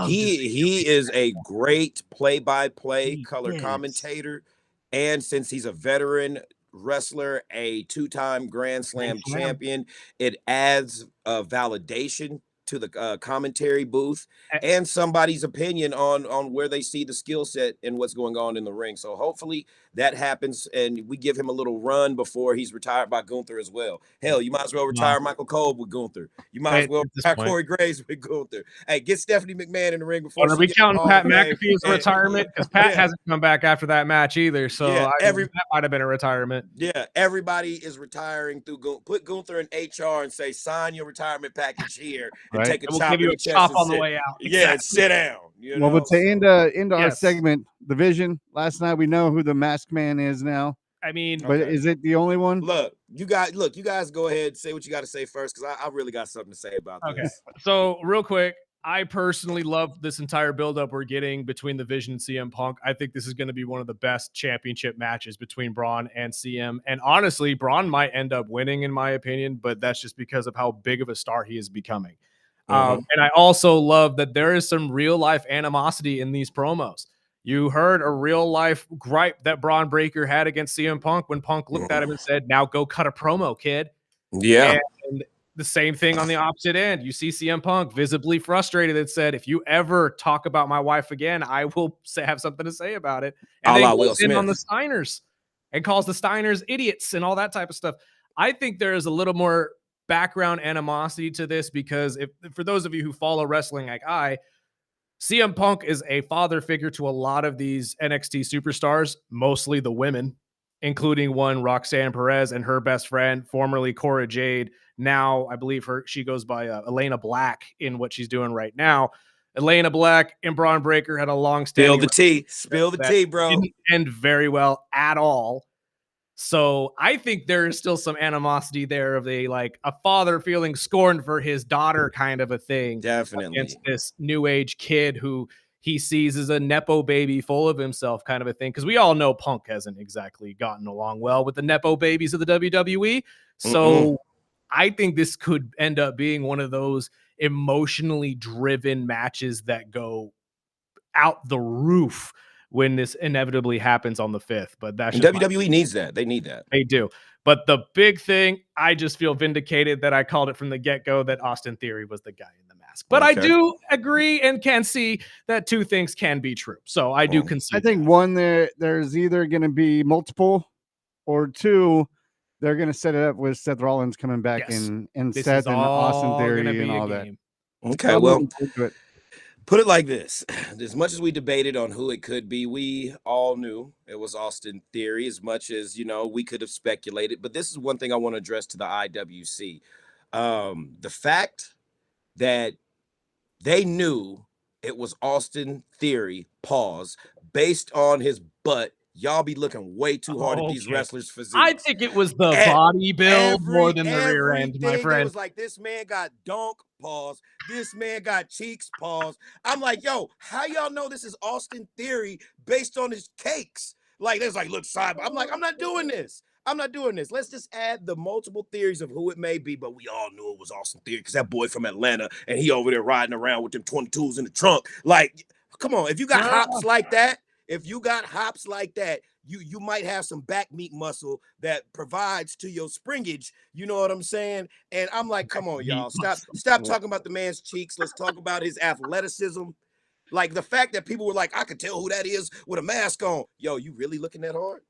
he is a great play-by-play color commentator. And since he's a veteran wrestler, a two-time Grand Slam champion, it adds validation to the commentary booth and somebody's opinion on where they see the skill set and what's going on in the ring. So hopefully that happens and we give him a little run before he's retired by Gunther as well. Hell, you might as well retire Michael Cole with Gunther. You might as well retire Corey Graves with Gunther. Hey, get Stephanie McMahon in the ring before. Are we counting Pat McAfee as a retirement? Because Pat hasn't come back after that match either. So that might have been a retirement. Yeah, everybody is retiring through put Gunther in HR and say, sign your retirement package here. And take a we'll give you a chop on the way out. Yeah, and sit down. Well, but to end our segment, the Vision. Last night we know who the Masked Man is now. I mean, but is it the only one? Look, you guys go ahead, say what you got to say first, because I really got something to say about this. So real quick, I personally love this entire buildup we're getting between the Vision and CM Punk. I think this is going to be one of the best championship matches between Braun and CM. And honestly, Braun might end up winning, in my opinion, but that's just because of how big of a star he is becoming. And I also love that there is some real life animosity in these promos. You heard a real life gripe that Braun Breaker had against CM Punk when Punk looked at him and said, now go cut a promo, kid. Yeah. And the same thing on the opposite end. You see CM Punk visibly frustrated and said, if you ever talk about my wife again, I will have something to say about it. And then Will goes in on the Smith. Steiners and calls the Steiners idiots and all that type of stuff. I think there is a little more background animosity to this because for those of you who follow wrestling like CM Punk is a father figure to a lot of these NXT superstars, mostly the women, including one Roxanne Perez and her best friend, formerly Cora Jade. Now, I believe she goes by Elena Black in what she's doing right now. Elena Black and Braun Breaker had a long-standing Spill the tea, bro. Didn't end very well at all. So I think there is still some animosity there of a father feeling scorned for his daughter kind of a thing. Definitely. Against this new age kid who he sees as a Nepo baby full of himself kind of a thing. Because we all know Punk hasn't exactly gotten along well with the Nepo babies of the WWE. So I think this could end up being one of those emotionally driven matches that go out the roof when this inevitably happens on the 5th. But that's just WWE needs that. They need that. They do. But the big thing, I just feel vindicated that I called it from the get-go that Austin Theory was the guy in the mask. But I do agree and can see that two things can be true. So I do concede. I think one, there's either going to be multiple, or two, they're going to set it up with Seth Rollins coming back and Seth and Austin Theory and all that. Okay, well, put it like this. As much as we debated on who it could be, we all knew it was Austin Theory, as much as, we could have speculated. But this is one thing I want to address to the IWC. The fact that they knew it was Austin Theory, based on his butt. Y'all be looking way too hard at these wrestlers' physiques. I think it was the body build more than the rear end, my friend. It was like, this man got donk, this man got cheeks, I'm like, yo, how y'all know this is Austin Theory based on his cakes? Like, there's like, look, side. I'm like, I'm not doing this. Let's just add the multiple theories of who it may be, but we all knew it was Austin Theory because that boy from Atlanta, and he over there riding around with them 22s in the trunk. Like, come on, if you got hops like that, you might have some back meat muscle that provides to your springage. You know what I'm saying? And I'm like, come on, y'all. Stop talking about the man's cheeks. Let's talk about his athleticism. Like, the fact that people were like, I could tell who that is with a mask on. Yo, you really looking that hard?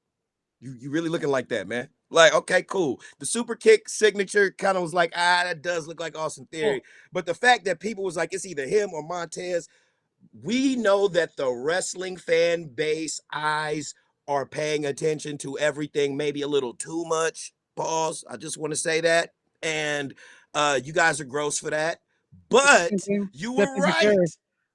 You really looking like that, man? Like, okay, cool. The super kick signature kind of was like, that does look like Austin Theory. But the fact that people was like, it's either him or Montez, we know that the wrestling fan base eyes are paying attention to everything, maybe a little too much. I just want to say that. And you guys are gross for that. But you were right.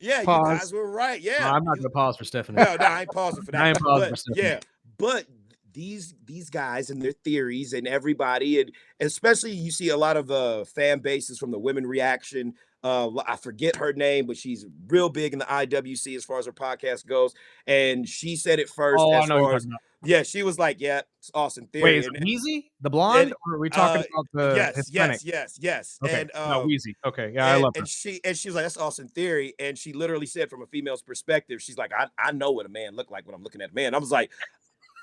Yeah, you guys were right. Yeah. No, I'm not going to pause for Stephanie. No, I ain't pausing for that. I ain't pausing for Stephanie. Yeah, but these guys and their theories and everybody, and especially you see a lot of fan bases from the women reaction. I forget her name, but she's real big in the IWC as far as her podcast goes. And she said it first. She was like, yeah, it's Austin Theory. Wait, is it Weezy, the blonde? Or are we talking about the Hispanic? Yes. Okay. And Weezy. Okay. Yeah, I love her. And she was like, that's Austin Theory. And she literally said, from a female's perspective, she's like, I know what a man looked like when I'm looking at a man. I was like,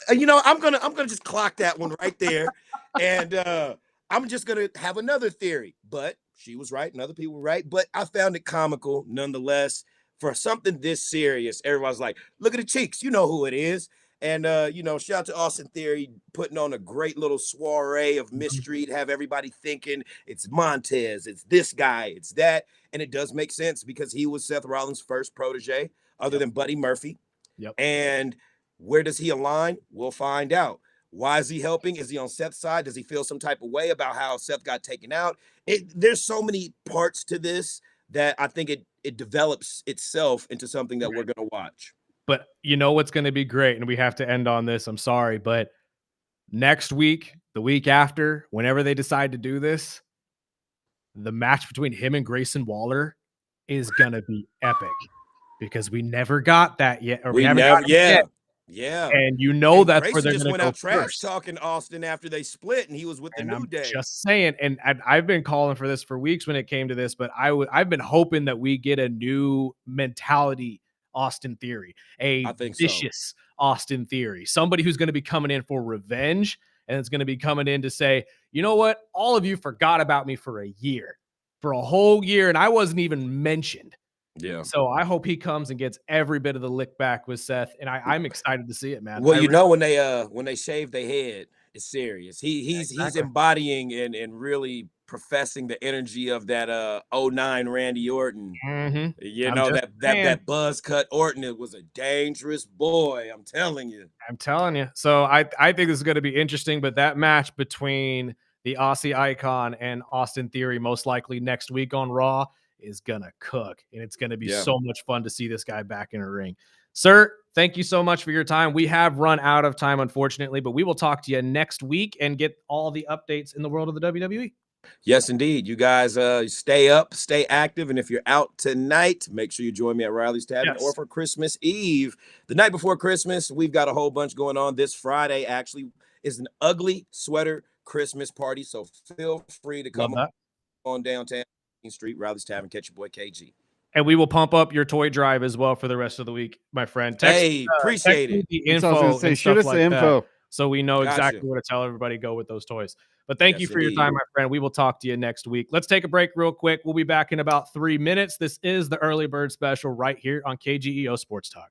I'm gonna just clock that one right there. And I'm just gonna have another theory. But she was right and other people were right. But I found it comical nonetheless. For something this serious, everyone's like, look at the cheeks. You know who it is. And, shout out to Austin Theory putting on a great little soiree of mystery to have everybody thinking it's Montez, it's this guy, it's that. And it does make sense because he was Seth Rollins' first protege other than Buddy Murphy. Yep. And where does he align? We'll find out. Why is he helping? Is he on Seth's side? Does he feel some type of way about how Seth got taken out? There's so many parts to this that I think it develops itself into something that we're going to watch. But you know what's going to be great, and we have to end on this. I'm sorry, but next week, the week after, whenever they decide to do this, the match between him and Grayson Waller is going to be epic because we never got that yet. Or we haven't got it yet. Yeah. And that's where Grayson they're just going to went go out trash first. talking Austin after they split, and he was with the New Day. Just saying, and I've been calling for this for weeks when it came to this, but I've been hoping that we get a new mentality Austin Theory, a vicious Austin Theory, somebody who's going to be coming in for revenge and it's going to be coming in to say, you know what? All of you forgot about me for a year, for a whole year, and I wasn't even mentioned. Yeah. So I hope he comes and gets every bit of the lick back with Seth, and I'm excited to see it, man. Well, you know, when they shave their head, it's serious. He's Exactly. embodying and really professing the energy of that '09 Randy Orton. You I'm know, just that saying. buzz cut Orton, it was a dangerous boy, I'm telling you. I'm telling you. So I think this is going to be interesting, but that match between the Aussie Icon and Austin Theory, most likely next week on Raw, is gonna cook, and it's gonna be Yeah. so much fun to see this guy back in a ring. Sir, thank you so much for your time. We have run out of time, unfortunately, but we will talk to you next week and get all the updates in the world of the WWE. Yes, indeed. You guys stay up, stay active, and if you're out tonight, make sure you join me at Riley's Tavern, or Yes. for Christmas Eve, the night before Christmas. We've got a whole bunch going on. This Friday actually is an ugly sweater Christmas party, so feel free to Love come that. on downtown Main Street, Riley's Tavern, catch your boy KG. And we will pump up your toy drive as well for the rest of the week, my friend. Hey, Text appreciate me it. the That's what I was gonna info say. and Shoot stuff us the like that, info. so we know Gotcha. exactly where to tell everybody go with those toys. But thank you Yes, for your indeed. time, my friend. We will talk to you next week. Let's take a break real quick. We'll be back in about 3 minutes. This is the Early Bird Special right here on KGEO Sports Talk.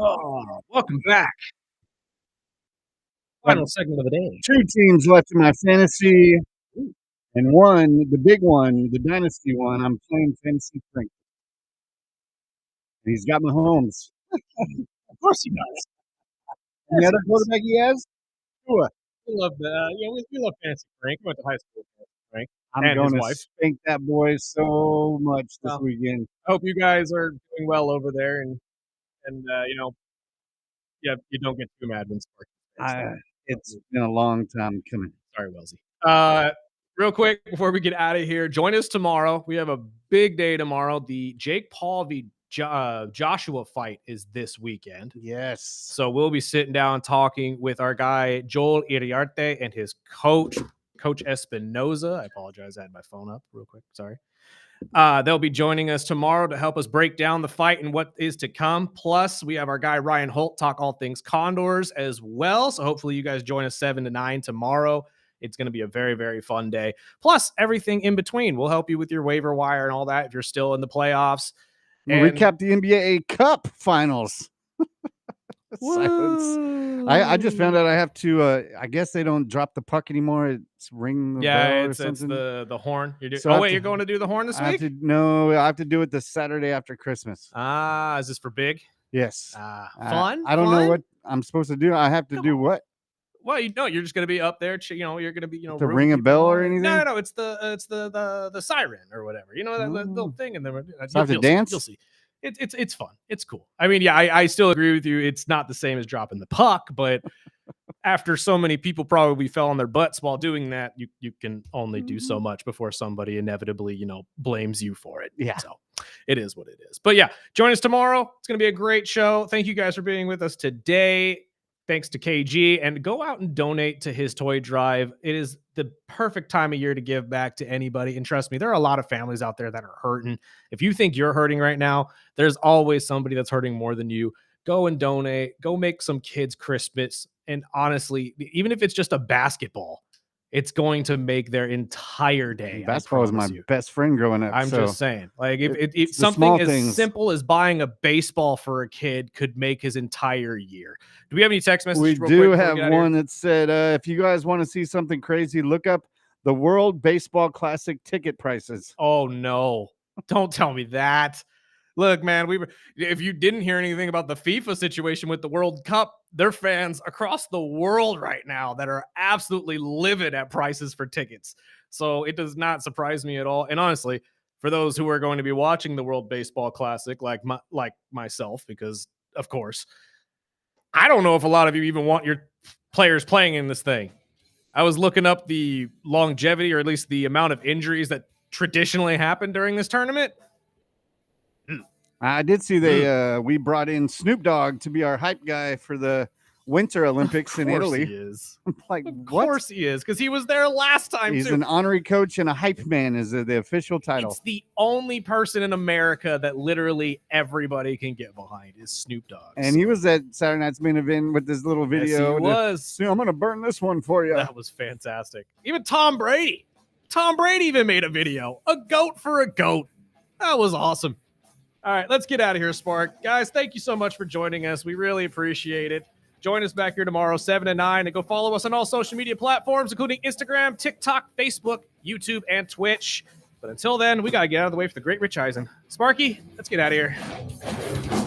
Oh, welcome back. Final segment of the day. 2 teams left in my fantasy, and one, the big one, the dynasty one, I'm playing fantasy Frank. He's got Mahomes. Of course he does. And the other quarterback he has? Tua. We love we love Fancy Frank. We went to high school with Fancy Frank. I'm And his going to wife. spank that boy so much this Well, weekend. I hope you guys are doing well over there, and you don't get too mad when Sparky. It's been a long time coming. Sorry, Wellesley. Real quick before we get out of here, join us tomorrow. We have a big day tomorrow. The Jake Paul v. Joshua fight is this weekend. Yes. So we'll be sitting down talking with our guy Joel Iriarte and his coach Espinoza. I apologize, I had my phone up real quick. Sorry. They'll be joining us tomorrow to help us break down the fight and what is to come. Plus, we have our guy Ryan Holt talk all things Condors as well. So hopefully you guys join us 7 to 9 tomorrow. It's going to be a very, very fun day. Plus, everything in between. We'll help you with your waiver wire and all that if you're still in the playoffs. We'll recap the NBA Cup finals. Silence. I just found out I have to. I guess they don't drop the puck anymore. It's ring the bell or something. It's the horn. So you're going to do the horn this week? I have to do it the Saturday after Christmas. Is this for big? Yes. Fun? I don't know what I'm supposed to do. I have to do what? Well, you're just gonna be up there. You're gonna be, to ring a bell or anything. No. It's the siren or whatever. That little thing, and then so I have to dance. You'll see. It's fun. It's cool. I mean, yeah, I still agree with you. It's not the same as dropping the puck, but after so many people probably fell on their butts while doing that, you can only do so much before somebody inevitably, blames you for it. Yeah. So it is what it is. But yeah, join us tomorrow. It's going to be a great show. Thank you guys for being with us today. Thanks to KG, and go out and donate to his toy drive. It is the perfect time of year to give back to anybody. And trust me, there are a lot of families out there that are hurting. If you think you're hurting right now, there's always somebody that's hurting more than you. Go and donate. Go make some kids Christmas. And honestly, even if it's just a basketball, it's going to make their entire day. Basketball was my best friend growing up. I'm just saying, like, if something as simple as buying a baseball for a kid could make his entire year. Do we have any text messages? We do have one that said, if you guys want to see something crazy, look up the World Baseball Classic ticket prices. Oh, no. Don't tell me that. Look, man, if you didn't hear anything about the FIFA situation with the World Cup, there are fans across the world right now that are absolutely livid at prices for tickets. So it does not surprise me at all. And honestly, for those who are going to be watching the World Baseball Classic, like myself, because of course, I don't know if a lot of you even want your players playing in this thing. I was looking up the longevity, or at least the amount of injuries that traditionally happen during this tournament. I did see we brought in Snoop Dogg to be our hype guy for the Winter Olympics in Italy. He is. I'm like, of course he is, because he was there last time. He's an honorary coach and a hype man is the official title. It's the only person in America that literally everybody can get behind is Snoop Dogg. And he was at Saturday Night's Main Event with this little video. Yes, he was. I'm going to burn this one for you. That was fantastic. Even Tom Brady even made a video. A goat for a goat. That was awesome. All right, let's get out of here, Spark. Guys, thank you so much for joining us. We really appreciate it. Join us back here tomorrow, 7 to 9, and go follow us on all social media platforms, including Instagram, TikTok, Facebook, YouTube, and Twitch. But until then, we got to get out of the way for the great Rich Eisen. Sparky, let's get out of here.